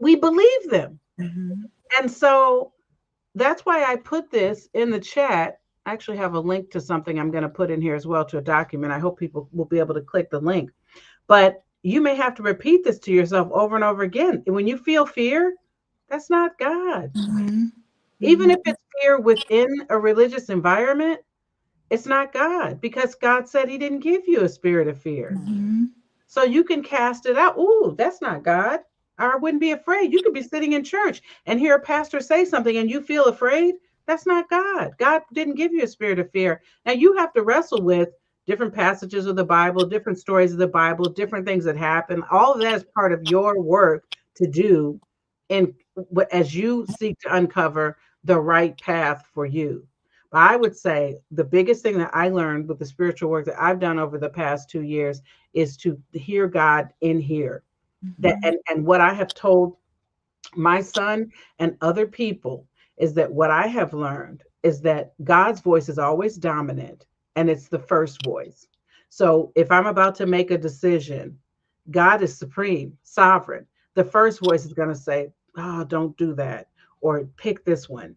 we believe them. Mm-hmm. And so that's why I put this in the chat. I actually have a link to something I'm going to put in here as well, to a document. I hope people will be able to click the link. But you may have to repeat this to yourself over and over again. When you feel fear, that's not God. Mm-hmm. Even if it's fear within a religious environment, it's not God, because God said he didn't give you a spirit of fear. Mm-hmm. So you can cast it out. Ooh, that's not God. I wouldn't be afraid. You could be sitting in church and hear a pastor say something and you feel afraid. That's not God. God didn't give you a spirit of fear. Now you have to wrestle with different passages of the Bible, different stories of the Bible, different things that happen. All of that is part of your work to do in as you seek to uncover the right path for you. But I would say the biggest thing that I learned with the spiritual work that I've done over the past 2 years is to hear God in here. That and what I have told my son and other people is that what I have learned is that God's voice is always dominant, and it's the first voice. So if I'm about to make a decision, God is supreme, sovereign. The first voice is going to say, "Oh, don't do that," or "Pick this one."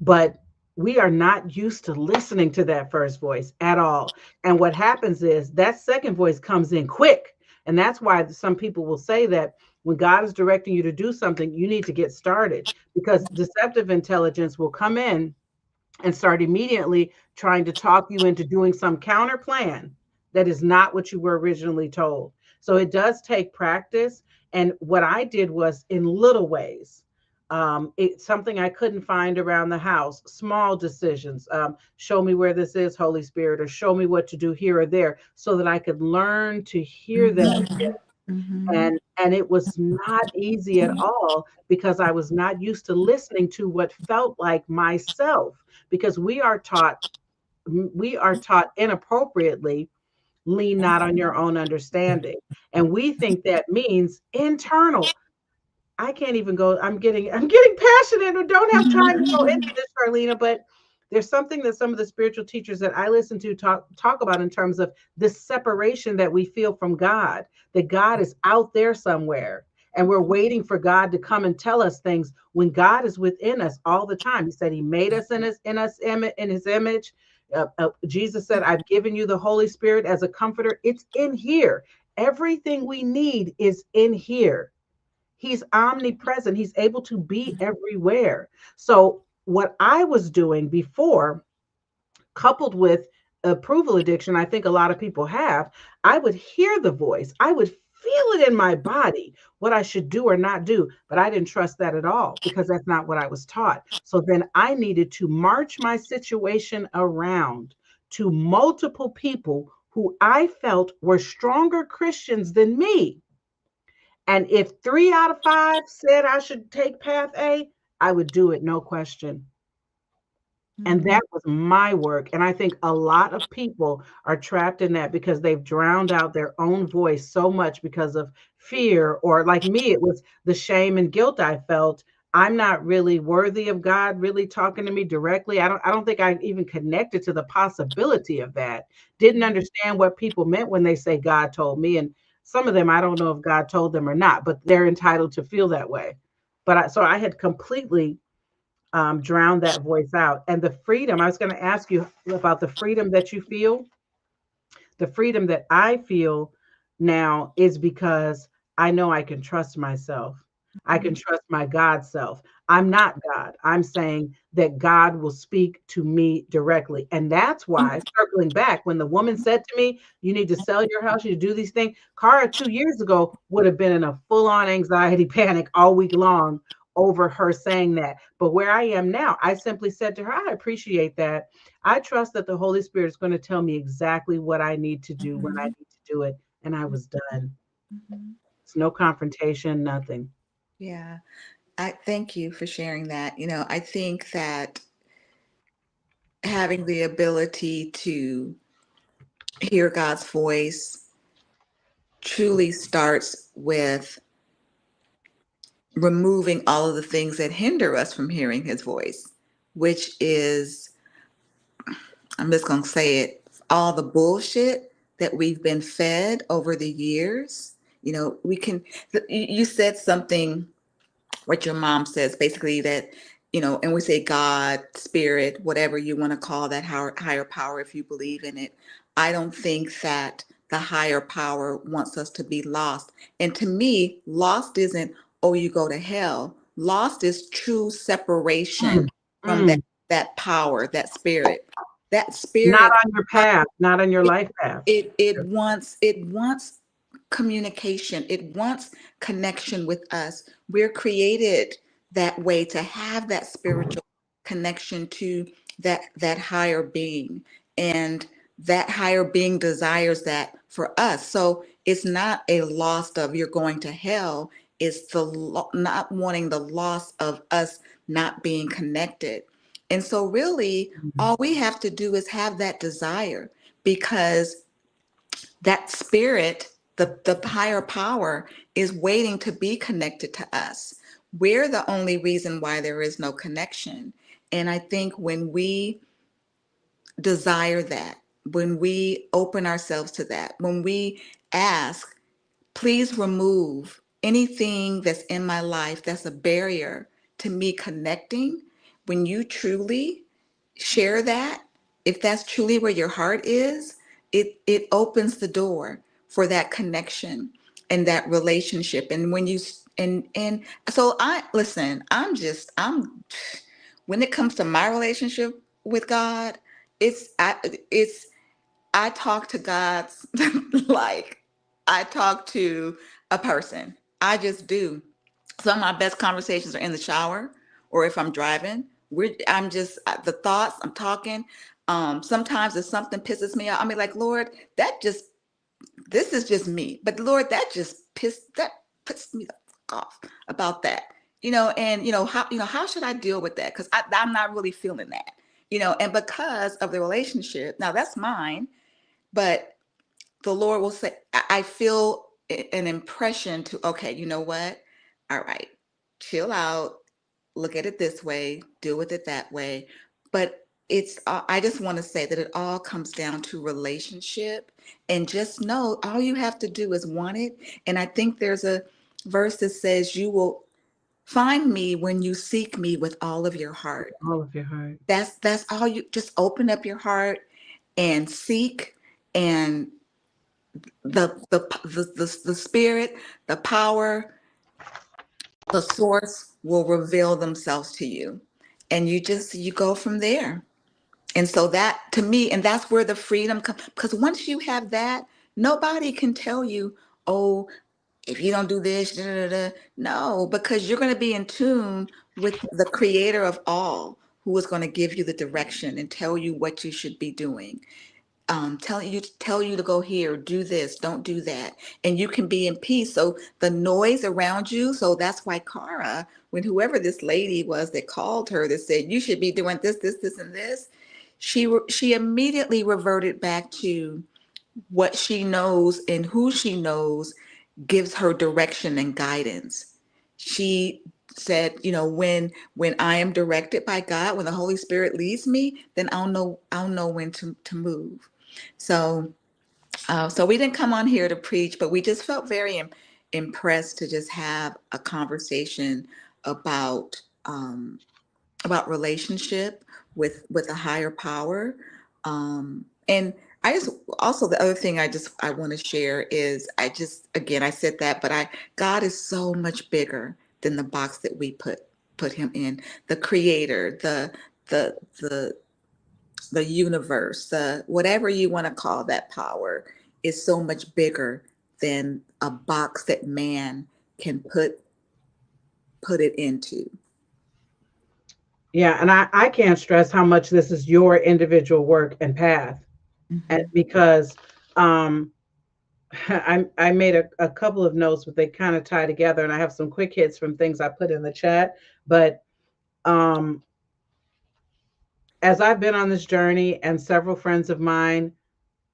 But we are not used to listening to that first voice at all. And what happens is that second voice comes in quick. And that's why some people will say that when God is directing you to do something, you need to get started, because deceptive intelligence will come in and start immediately trying to talk you into doing some counter plan that is not what you were originally told. So it does take practice. And what I did was in little ways. It's something I couldn't find around the house, small decisions. Show me where this is, Holy Spirit, or show me what to do here or there, so that I could learn to hear that. Mm-hmm. And it was not easy at all, because I was not used to listening to what felt like myself, because we are taught inappropriately, lean not on your own understanding, and we think that means internal. I can't even go. I'm getting passionate and don't have time to go into this, Charlena, but there's something that some of the spiritual teachers that I listen to talk about in terms of this separation that we feel from God, that God is out there somewhere and we're waiting for God to come and tell us things, when God is within us all the time. He said he made us in his image. Jesus said, "I've given you the Holy Spirit as a comforter." It's in here. Everything we need is in here. He's omnipresent. He's able to be everywhere. So what I was doing before, coupled with approval addiction, I think a lot of people have, I would hear the voice. I would feel it in my body, what I should do or not do, but I didn't trust that at all, because that's not what I was taught. So then I needed to march my situation around to multiple people who I felt were stronger Christians than me. And if 3 out of 5 said I should take path A, I would do it, no question. And that was my work. And I think a lot of people are trapped in that because they've drowned out their own voice so much because of fear, or like me, it was the shame and guilt I felt. I'm not really worthy of God really talking to me directly. I don't think I even connected to the possibility of that. Didn't understand what people meant when they say God told me. And some of them, I don't know if God told them or not, but they're entitled to feel that way. So I had completely drown that voice out. And the freedom, I was going to ask you about the freedom that you feel. The freedom that I feel now is because I know I can trust myself. I can trust my God self. I'm not God. I'm saying that God will speak to me directly. And that's why, circling back, when the woman said to me, you need to sell your house, you need to do these things, Cara 2 years ago would have been in a full on anxiety panic all week long over her saying that. But where I am now, I simply said to her, I appreciate that. I trust that the Holy Spirit is going to tell me exactly what I need to do when I need to do it. And I was done. It's no confrontation, nothing. Yeah. I thank you for sharing that. I think that having the ability to hear God's voice truly starts with removing all of the things that hinder us from hearing his voice, which is, I'm just going to say it, all the bullshit that we've been fed over the years. We can, you said something, what your mom says, basically that, and we say God, spirit, whatever you want to call that higher power, if you believe in it. I don't think that the higher power wants us to be lost. And to me, lost isn't, oh, you go to hell. Lost is true separation Mm, from that mm. that power, that spirit. That Not spirit, on your path, not on your it life path. it wants communication. It wants connection with us. We're created that way, to have that spiritual connection to that higher being, and that higher being desires that for us. So it's not a loss of you're going to hell. It's the not wanting the loss of us not being connected. And so really Mhm. all we have to do is have that desire, because that spirit, the higher power, is waiting to be connected to us. We're the only reason why there is no connection. And I think when we desire that, when we open ourselves to that, when we ask, please remove anything that's in my life that's a barrier to me connecting, when you truly share that, if that's truly where your heart is, it opens the door for that connection and that relationship. And when you and so I listen, I'm when it comes to my relationship with God, it's I talk to God like I talk to a person. I just do. Some of my best conversations are in the shower, or if I'm driving. I'm just the thoughts I'm talking. Sometimes if something pisses me off, I mean, like, Lord, this is just me. But Lord, that puts me the fuck off about that. And how should I deal with that? Because I'm not really feeling that. And because of the relationship, now that's mine, but the Lord will say, I feel an impression to, okay, you know what? All right, chill out, look at it this way, deal with it that way. But I just want to say that it all comes down to relationship, and just know all you have to do is want it. And I think there's a verse that says, you will find me when you seek me with all of your heart. All of your heart. That's all. You just open up your heart and seek, and the spirit, the power, the source will reveal themselves to you, and you go from there. And so that, to me, and that's where the freedom comes, because once you have that, nobody can tell you, oh, if you don't do this, da, da, da, da. No, because you're going to be in tune with the creator of all, who is going to give you the direction and tell you what you should be doing, tell you to go here, do this, don't do that, and you can be in peace. So the noise around you. So that's why Cara, when whoever this lady was that called her that said you should be doing this, and this, she immediately reverted back to what she knows, and who she knows gives her direction and guidance. She said, when I am directed by God, when the Holy Spirit leads me, then I'll know when to move. So, so we didn't come on here to preach, but we just felt very impressed to just have a conversation about relationship with a higher power. And I just also, the other thing I want to share is, I just, again, I said that, but God is so much bigger than the box that we put him in. The creator, the the the universe, the whatever you want to call that power, is so much bigger than a box that man can put it into. Yeah, and I can't stress how much this is your individual work and path. And Mhm. because um I made a couple of notes, but they kind of tie together, and I have some quick hits from things I put in the chat. But um as I've been on this journey, and several friends of mine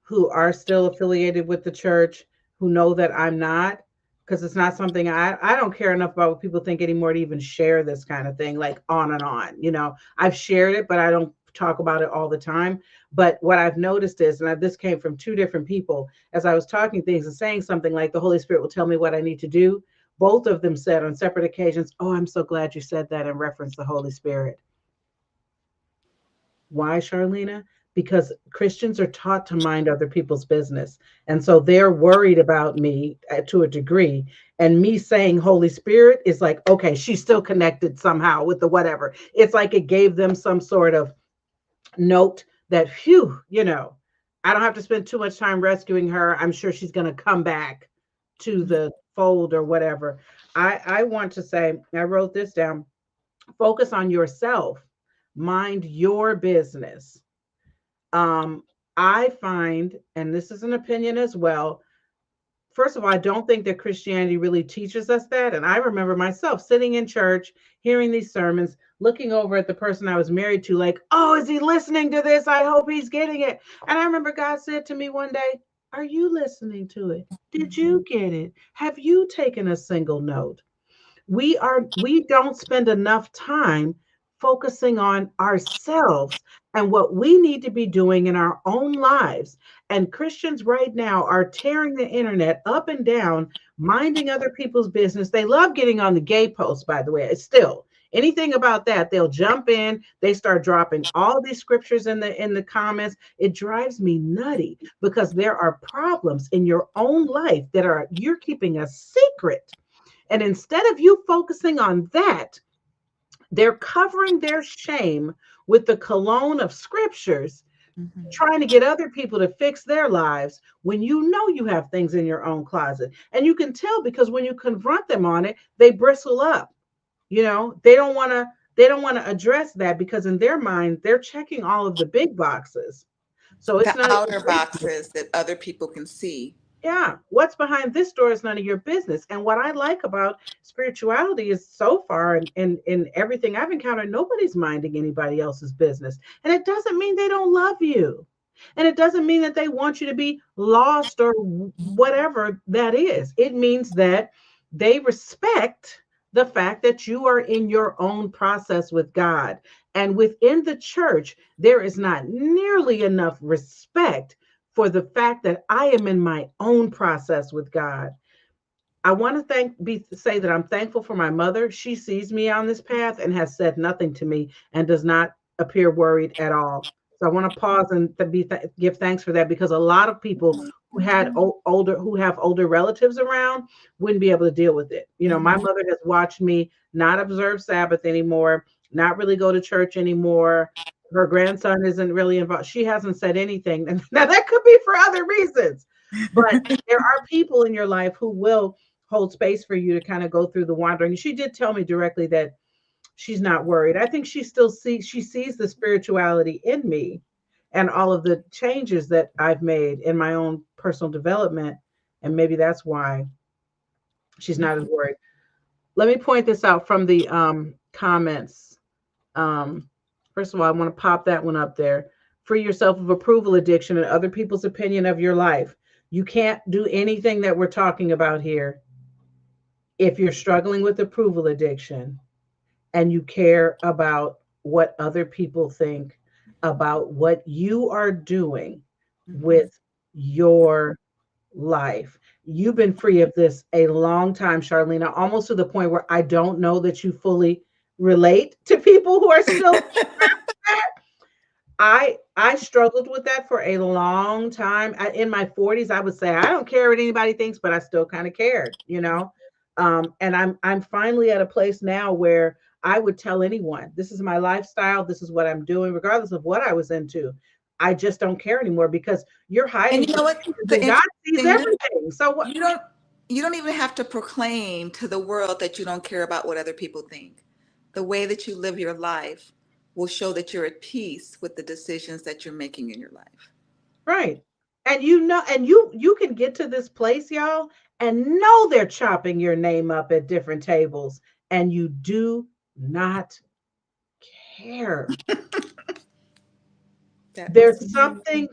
who are still affiliated with the church, who know that I'm not, because it's not something I don't care enough about what people think anymore to even share this kind of thing, like on and on. I've shared it, but I don't talk about it all the time. But what I've noticed is, and this came from two different people, as I was talking things and saying something like the Holy Spirit will tell me what I need to do, both of them said on separate occasions, "Oh, I'm so glad you said that," and reference the Holy Spirit. Why, Charlena? Because Christians are taught to mind other people's business. And so they're worried about me to a degree. And me saying Holy Spirit is like, okay, she's still connected somehow with the whatever. It's like it gave them some sort of note that, phew, I don't have to spend too much time rescuing her. I'm sure she's going to come back to the fold or whatever. I want to say, I wrote this down: focus on yourself, mind your business. um, I find, and this is an opinion as well, first of all, I don't think that Christianity really teaches us that. And I remember myself sitting in church, hearing these sermons, looking over at the person I was married to, like, oh, is he listening to this? I hope he's getting it. And I remember God said to me one day, are you listening to it? Did you get it? Have you taken a single note? We don't spend enough time focusing on ourselves and what we need to be doing in our own lives. And Christians right now are tearing the internet up and down, minding other people's business. They love getting on the gay posts, by the way. It's still anything about that, they'll jump in, they start dropping all these scriptures in the comments. It drives me nutty, because there are problems in your own life that are you're keeping a secret. And instead of you focusing on that, they're covering their shame with the cologne of scriptures, Mhm. trying to get other people to fix their lives when you know you have things in your own closet. And you can tell, because when you confront them on it, they bristle up. They don't want to address that, because in their mind, they're checking all of the big boxes. So it's The none of outer your business. boxes that other people can see. Yeah, what's behind this door is none of your business. And what I like about spirituality is, so far, in everything I've encountered, nobody's minding anybody else's business. And it doesn't mean they don't love you. And it doesn't mean that they want you to be lost or whatever that is. It means that they respect the fact that you are in your own process with God. And within the church, there is not nearly enough respect for the fact that I am in my own process with God. I want to say that I'm thankful for my mother. She sees me on this path and has said nothing to me and does not appear worried at all. So I want to pause and give thanks for that, because a lot of people who have older relatives around wouldn't be able to deal with it. My Mhm. mother has watched me not observe Sabbath anymore, not really go to church anymore. Her grandson isn't really involved. She hasn't said anything. Now that could be for other reasons, but there are people in your life who will hold space for you to kind of go through the wandering. She did tell me directly that she's not worried. I think she sees the spirituality in me and all of the changes that I've made in my own personal development, and maybe that's why she's not as worried. Let me point this out from the comments. Um, First of all, I want to pop that one up there. Free yourself of approval addiction and other people's opinion of your life. You can't do anything that we're talking about here if you're struggling with approval addiction and you care about what other people think about what you are doing Mhm. with your life. You've been free of this a long time, Charlena, almost to the point where I don't know that you fully relate to people who are still. I struggled with that for a long time. In my 40s, I would say I don't care what anybody thinks, but I still kind of cared. And I'm finally at a place now where I would tell anyone, this is my lifestyle, this is what I'm doing, regardless of what I was into. I just don't care anymore because you're hiding And you from know what? things The and God interesting sees thing is, everything. So what? you don't you don't even have to proclaim to the world that you don't care about what other people think. The way that you live your life will show that you're at peace with the decisions that you're making in your life. Right. And you know, and you can get to this place, y'all, and know they're chopping your name up at different tables, and you do not care. That is There's something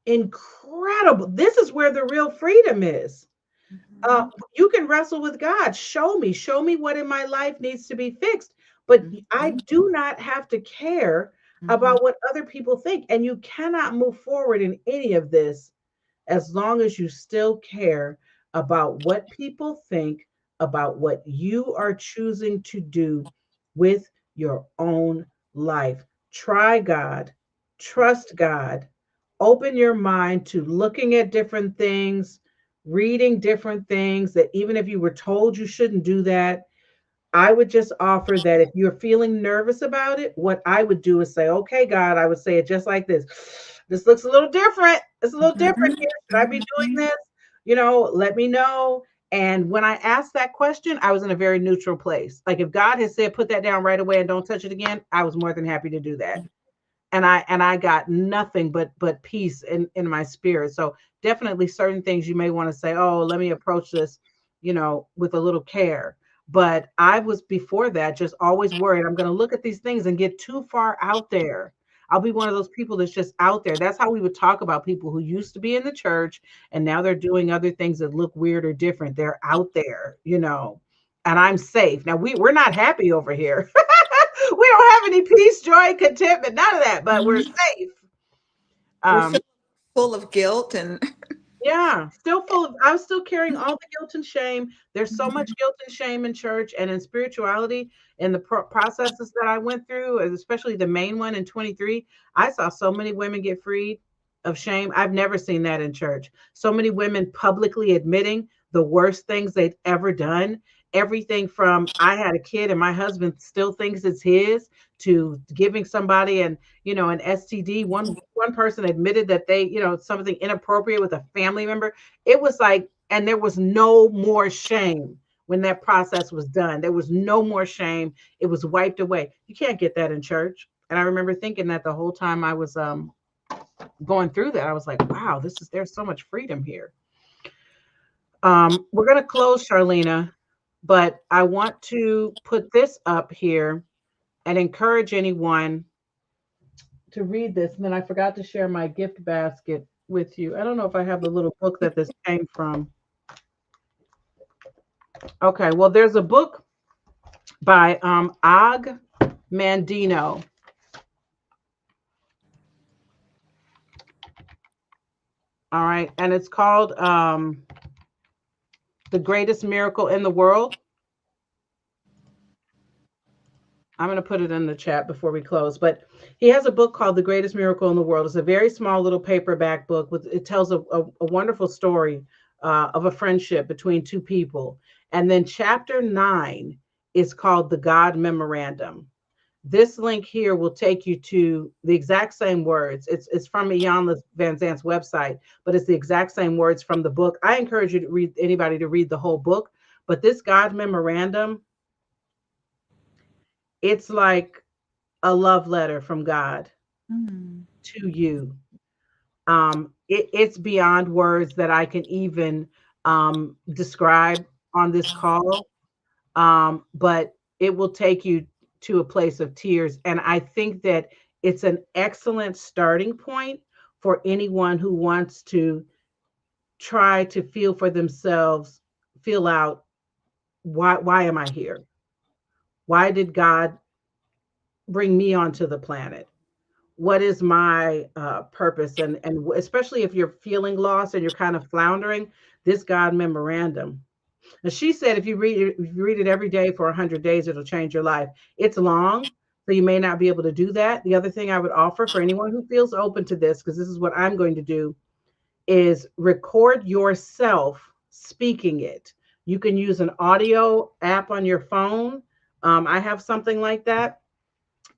incredible. This is where the real freedom is. mhm, You can wrestle with God. Show me what in my life needs to be fixed. But I mhm, do not have to care mhm. about what other people think. And you cannot move forward in any of this as long as you still care about what people think about what you are choosing to do with your own life. Try God, trust God, open your mind to looking at different things, reading different things that even if you were told you shouldn't do that, I would just offer that if you're feeling nervous about it, what I would do is say, okay, God, I would say it just like this. This looks a little different. It's a little different Mhm, here. Should I be doing mhm. this? Let me know. And when I asked that question, I was in a very neutral place. Like if God had said, put that down right away and don't touch it again, I was more than happy to do that. And I got nothing but peace in my spirit. So definitely certain things you may want to say, oh, let me approach this, with a little care. But I was before that just always worried I'm going to look at these things and get too far out there. I'll be one of those people that's just out there. That's how we would talk about people who used to be in the church and now they're doing other things that look weird or different. They're out there. And I'm safe. Now we're not happy over here. We don't have any peace, joy, contentment, none of that, but we're Mhm. safe. We're Um, full of guilt and yeah, I'm still carrying all the guilt and shame. There's so much guilt and shame in church and in spirituality and the processes that I went through, especially the main one in 23. I saw so many women get freed of shame. I've never seen that in church. So many women publicly admitting the worst things they've ever done. Everything from I had a kid and my husband still thinks it's his to giving somebody an STD. One person admitted that they, something inappropriate with a family member. It was like, and there was no more shame when that process was done. There was no more shame. It was wiped away. You can't get that in church. And I remember thinking that the whole time I was going through that. I was like, wow, there's so much freedom here. We're gonna close, Charlena, but I want to put this up here and encourage anyone to read this. And then I forgot to share my gift basket with you. I don't know if I have the little book that this came from. Okay, well, there's a book by Og Mandino. All right, and it's called The Greatest Miracle in the World. I'm going to put it in the chat before we close, but he has a book called The Greatest Miracle in the World. It's a very small little paperback book. It tells a wonderful story of a friendship between two people. And then chapter 9 is called The God Memorandum. This link here will take you to the exact same words. It's from Iyanla Vanzant's website, but it's the exact same words from the book. I encourage you to read anybody to read the whole book, but this God Memorandum, it's like a love letter from God mm, to you. It's beyond words that I can even describe on this call, but it will take you to a place of tears. And I think that it's an excellent starting point for anyone who wants to try to feel for themselves, feel out why am I here? Why did God bring me onto the planet? What is my purpose? And especially if you're feeling lost and you're kind of floundering, this God memorandum. And she said, if you read it every day for 100 days, it'll change your life. It's long, so you may not be able to do that. The other thing I would offer for anyone who feels open to this, because this is what I'm going to do, is record yourself speaking it. You can use an audio app on your phone. I have something like that,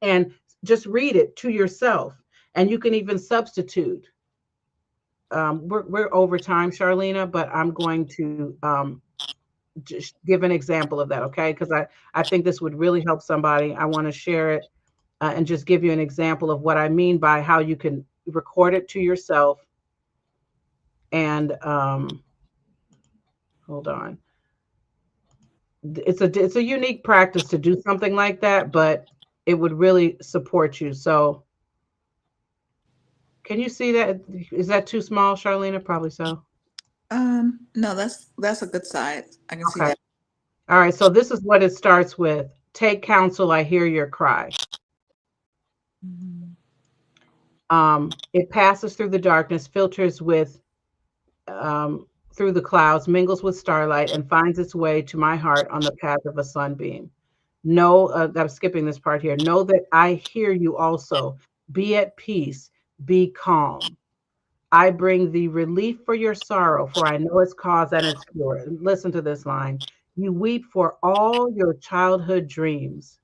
and just read it to yourself. And you can even substitute. We're over time, Charlena, but I'm going to just give an example of that, okay? Because I think this would really help somebody. I want to share it and just give you an example of what I mean by how you can record it to yourself. And hold on. It's a unique practice to do something like that, but it would really support you. So can you see that? Is that too small, Charlena? Probably so. No, that's a good size. I can see Okay. that. All right. So this is what it starts with. Take counsel, I hear your cry. Mhm. It passes through the darkness, filters with um, through the clouds, mingles with starlight, and finds its way to my heart on the path of a sunbeam. Know, I'm skipping this part here. Know that I hear you also. Be at peace, be calm. I bring thee relief for your sorrow, for I know its cause and its cure. Listen to this line. You weep for all your childhood dreams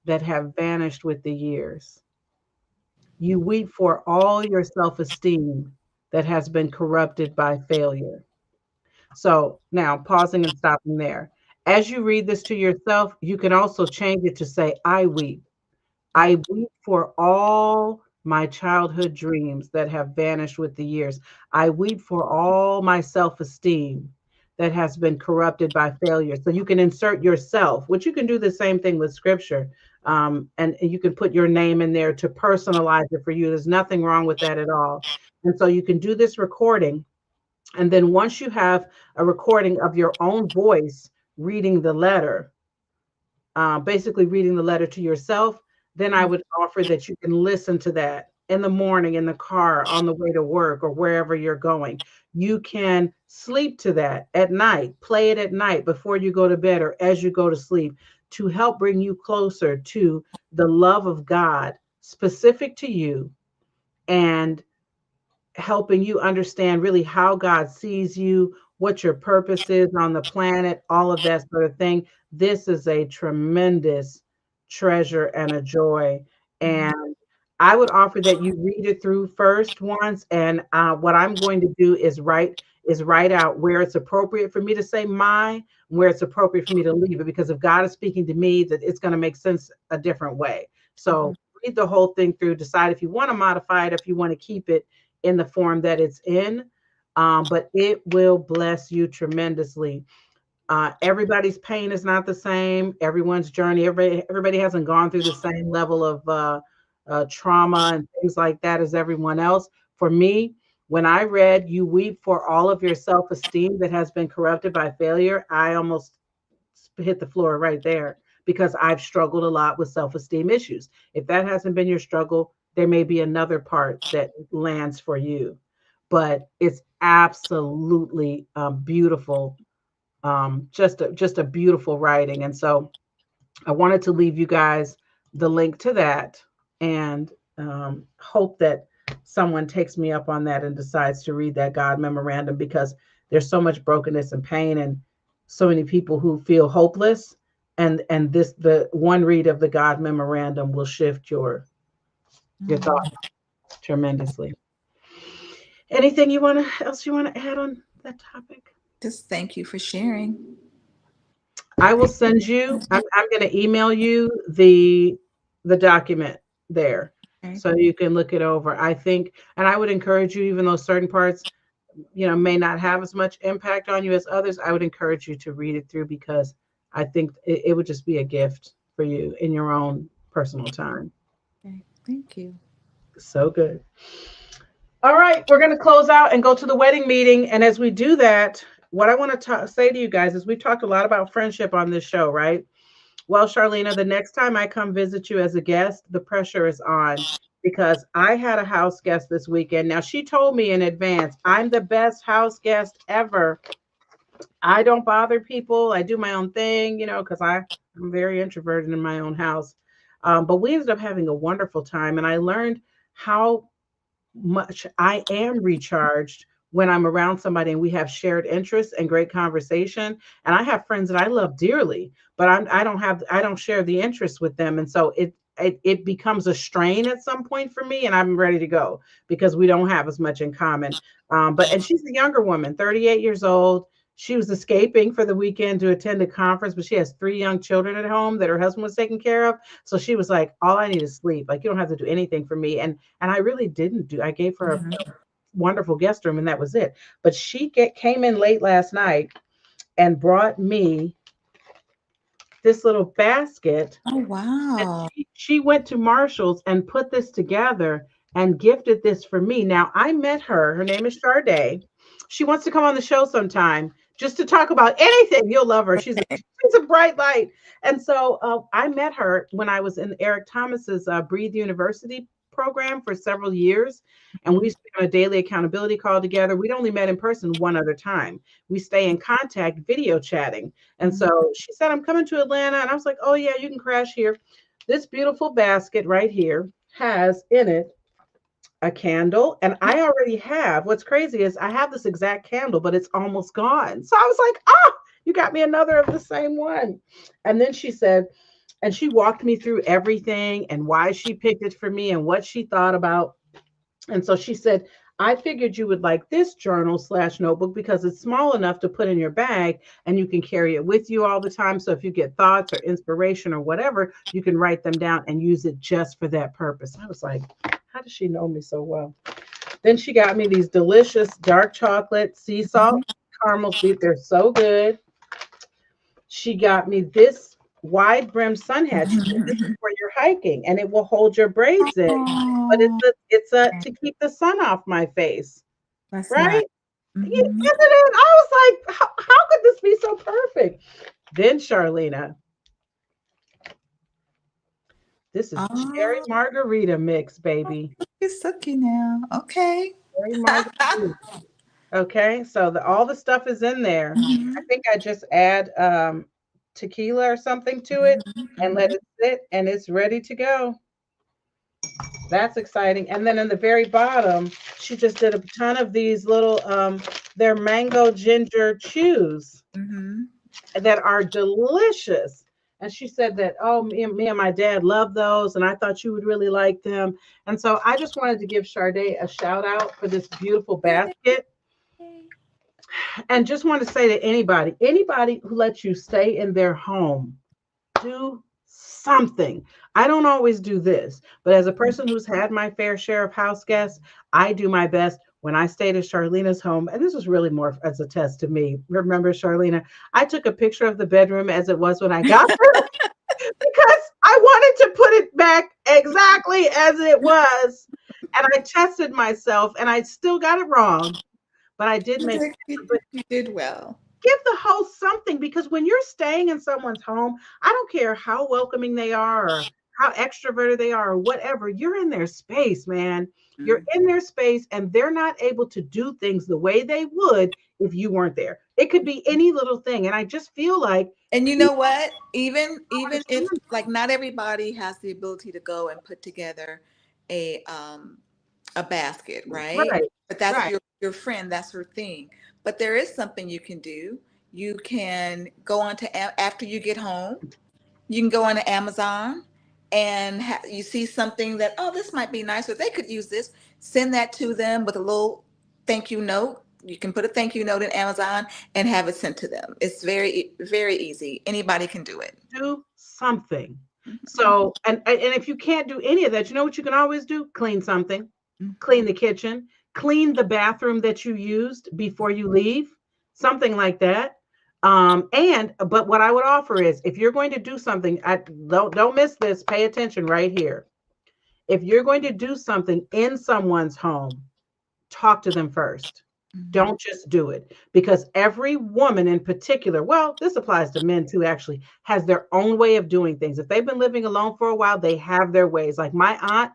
that have vanished with the years. You weep for all your self esteem that has been corrupted by failure. So now pausing and stopping there. As you read this to yourself, you can also change it to say, I weep. I weep for all my childhood dreams that have vanished with the years. I weep for all my self esteem that has been corrupted by failure. So you can insert yourself, which you can do the same thing with scripture. And you can put your name in there to personalize it for you. There's nothing wrong with that at all. And so you can do this recording. And then once you have a recording of your own voice reading the letter, basically reading the letter to yourself, then I would offer that you can listen to that in the morning, in the car, on the way to work, or wherever you're going. You can sleep to that at night, play it at night before you go to bed or as you go to sleep to help bring you closer to the love of God specific to you and helping you understand really how God sees you, what your purpose is on the planet, all of that sort of thing. This is a tremendous treasure and a joy. Mhm. And I would offer that you read it through first once. And what I'm going to do is write out where it's appropriate for me to say my, where it's appropriate for me to leave it. Because if God is speaking to me, that it's going to make sense a different way. Mhm. So read the whole thing through, decide if you want to modify it, if you want to keep it in the form that it's in, but it will bless you tremendously. Everybody's pain is not the same. Everyone's journey, everybody hasn't gone through the same level of trauma and things like that as everyone else. For me, when I read "You weep for all of your self-esteem that has been corrupted by failure," I almost hit the floor right there because I've struggled a lot with self-esteem issues. If that hasn't been your struggle, there may be another part that lands for you. But it's absolutely beautiful, just a beautiful writing. And so I wanted to leave you guys the link to that, and hope that someone takes me up on that and decides to read that God memorandum, because there's so much brokenness and pain and so many people who feel hopeless, and this, the one read of the God memorandum, will shift your Mhm. thoughts tremendously. Anything else you want to add on that topic? Just thank you for sharing. I will send you. I'm going to email you the document there, Okay. so you can look it over. I think, and I would encourage you, even though certain parts, may not have as much impact on you as others, I would encourage you to read it through, because I think it would just be a gift for you in your own personal time. Okay. Thank you. So good. All right, we're going to close out and go to the wedding meeting. And as we do that, what I want to say to you guys is we've talked a lot about friendship on this show, right? Well, Charlena, the next time I come visit you as a guest, the pressure is on, because I had a house guest this weekend. Now, she told me in advance, I'm the best house guest ever. I don't bother people. I do my own thing, because I'm very introverted in my own house. But we ended up having a wonderful time, and I learned how much I am recharged when I'm around somebody and we have shared interests and great conversation. And I have friends that I love dearly, but I don't share the interests with them. And so it becomes a strain at some point for me, and I'm ready to go because we don't have as much in common. And she's a younger woman, 38 years old. She was escaping for the weekend to attend a conference, but she has 3 young children at home that her husband was taking care of. So she was like, all I need is sleep. Like, you don't have to do anything for me. And I really didn't do, I gave her a wonderful guest room and that was it. But came in late last night and brought me this little basket. Oh, wow. She went to Marshall's and put this together and gifted this for me. Now, I met her. Her name is Sade. She wants to come on the show sometime just to talk about anything. You'll love her. She's a bright light. And so I met her when I was in Eric Thomas's Breathe University program for several years. And we used to be on a daily accountability call together. We'd only met in person one other time. We stay in contact, video chatting. And so she said, I'm coming to Atlanta. And I was like, oh, yeah, you can crash here. This beautiful basket right here has in it a candle. And I already have, what's crazy is I have this exact candle, but it's almost gone. So I was like, you got me another of the same one. And then she said, and she walked me through everything and why she picked it for me and what she thought about. And so she said, I figured you would like this journal/notebook because it's small enough to put in your bag and you can carry it with you all the time. So if you get thoughts or inspiration or whatever, you can write them down and use it just for that purpose. I was like, how does she know me so well? Then she got me these delicious dark chocolate sea salt caramel sweet. They're so good. She got me this wide brimmed sun hat for your hiking, and it will hold your braids in. But it's a to keep the sun off my face, That's right? nice. Isn't it? I was like, how could this be so perfect? Then Charlena, this is cherry margarita mix, baby. It's sucky now. Okay. Cherry margarita. Okay, so all the stuff is in there. I think I just add tequila or something to it and let it sit, and it's ready to go. That's exciting. And then in the very bottom, she just did a ton of these little they're mango ginger chews that are delicious. And she said that, oh, me and my dad love those, and I thought you would really like them. And so I just wanted to give Sade a shout out for this beautiful basket. And just want to say to anybody who lets you stay in their home, do something. I don't always do this, but as a person who's had my fair share of house guests, I do my best when I stayed at Charlena's home. And this was really more as a test to me. Remember, Charlena, I took a picture of the bedroom as it was when I got there because I wanted to put it back exactly as it was. And I tested myself and I still got it wrong. But I did make it. You did well. Give the host something, because when you're staying in someone's home, I don't care how welcoming they are or how extroverted they are or whatever, you're in their space, man. You're in their space and they're not able to do things the way they would if you weren't there. It could be any little thing. And I just feel like, and you know what? Even if like not everybody has the ability to go and put together a basket, right? But that's your friend, that's her thing. But there is something you can do. You can go on to, after you get home, you can go on to Amazon and you see something that, oh, this might be nice, or they could use this. Send that to them with a little thank you note. You can put a thank you note in Amazon and have it sent to them. It's very, very easy. Anybody can do it. Do something. So, and if you can't do any of that, you know what you can always do? Clean something. Clean the kitchen. Clean the bathroom that you used before you leave, something like that. But what I would offer is, if you're going to do something, don't miss this, pay attention right here. If you're going to do something in someone's home, talk to them first. Don't just do it, because every woman in particular, well, this applies to men too, actually, has their own way of doing things. If they've been living alone for a while, they have their ways. Like my aunt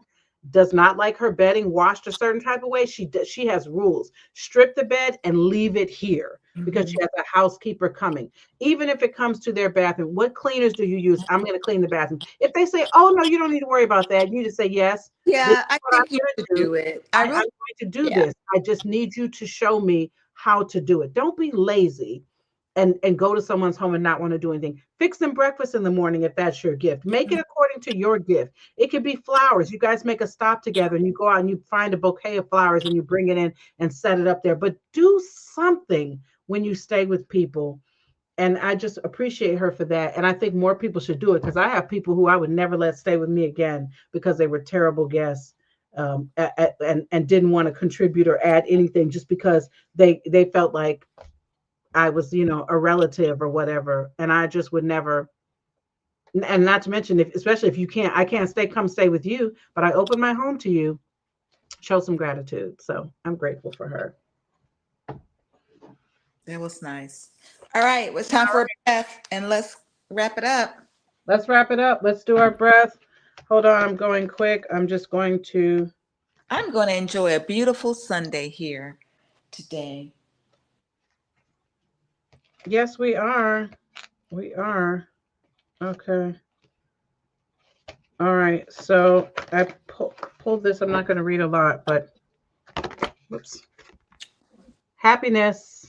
does not like her bedding washed a certain type of way. She has rules. Strip the bed and leave it here because she has a housekeeper coming. Even if it comes to their bathroom, what cleaners do you use? I'm going to clean the bathroom. If they say, oh, no, you don't need to worry about that, you just say, yes, Yeah, I What I'm think you going to should do. do it. I I'm really, going to do yeah. this. I just need you to show me how to do it. Don't be lazy and go to someone's home and not want to do anything. Fix them breakfast in the morning if that's your gift. Make it according to your gift. It could be flowers. You guys make a stop together and you go out and you find a bouquet of flowers and you bring it in and set it up there. But do something when you stay with people. And I just appreciate her for that. And I think more people should do it because I have people who I would never let stay with me again because they were terrible guests, and didn't want to contribute or add anything just because they felt like I was, a relative or whatever. And I just would never. And not to mention, if especially if I can't come stay with you, but I open my home to you. Show some gratitude. So I'm grateful for her. That was nice. All right, well, it's time for a breath, and let's wrap it up. Let's wrap it up. Let's do our breath. Hold on, I'm going quick. I'm just going to. I'm going to enjoy a beautiful Sunday here today. Yes, we are. We are. Okay. All right. So I pulled this. I'm not going to read a lot, but whoops. Happiness.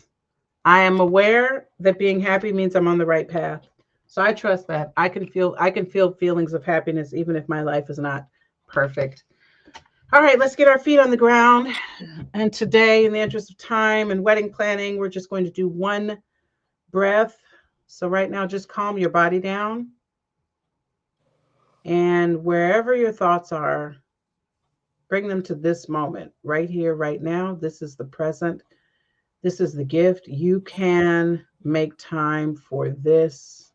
I am aware that being happy means I'm on the right path. So I trust that. I can feel feelings of happiness even if my life is not perfect. All right, let's get our feet on the ground. And today, in the interest of time and wedding planning, we're just going to do one breath. So right now, just calm your body down. And wherever your thoughts are, bring them to this moment, right here, right now. This is the present. This is the gift. You can make time for this.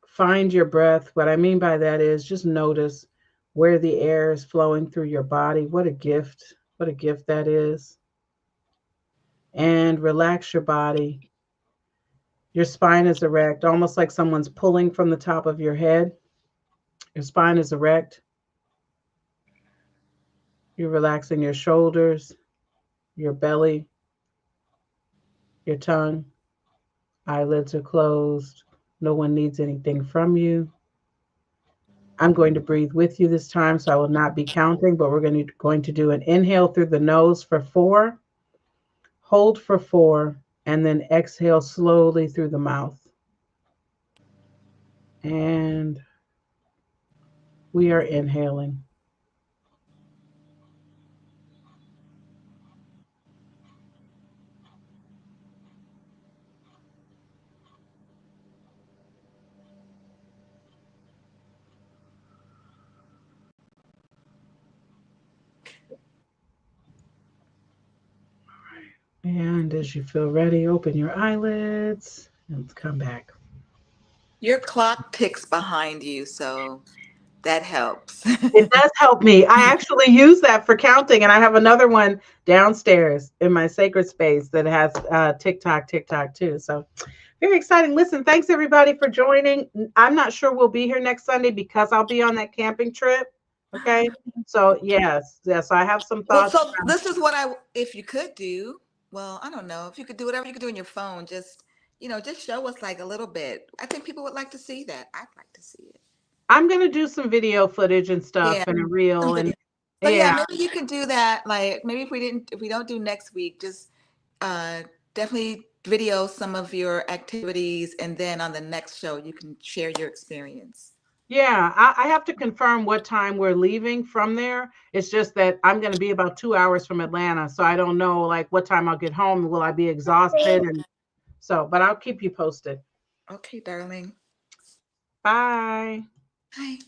Find your breath. What I mean by that is just notice where the air is flowing through your body. What a gift. What a gift that is. And relax your body. Your spine is erect, almost like someone's pulling from the top of your head. Your spine is erect. You're relaxing your shoulders, your belly, your tongue. Eyelids are closed. No one needs anything from you. I'm going to breathe with you this time, so I will not be counting, but we're going to do an inhale through the nose for 4, hold for 4, and then exhale slowly through the mouth. And we are inhaling. And as you feel ready, open your eyelids and come back. Your clock ticks behind you, so that helps. It does help me. I actually use that for counting, and I have another one downstairs in my sacred space that has TikTok too. So very exciting. Listen, thanks everybody for joining. I'm not sure we'll be here next Sunday because I'll be on that camping trip. Okay. So yes. I have some Well, thoughts. so this is what if you could do, well, I don't know, if you could do whatever you could do on your phone, just, just show us like a little bit. I think people would like to see that. I'd like to see it. I'm going to do some video footage and Yeah. stuff and a reel and So yeah, yeah. maybe you can do that. Like maybe if we don't do next week, just definitely video some of your activities, and then on the next show you can share your experience. Yeah, I have to confirm what time we're leaving from there. It's just that I'm going to be about 2 hours from Atlanta, so I don't know like what time I'll get home. Will I be exhausted? And so, but I'll keep you posted. Okay, darling. Bye. Bye.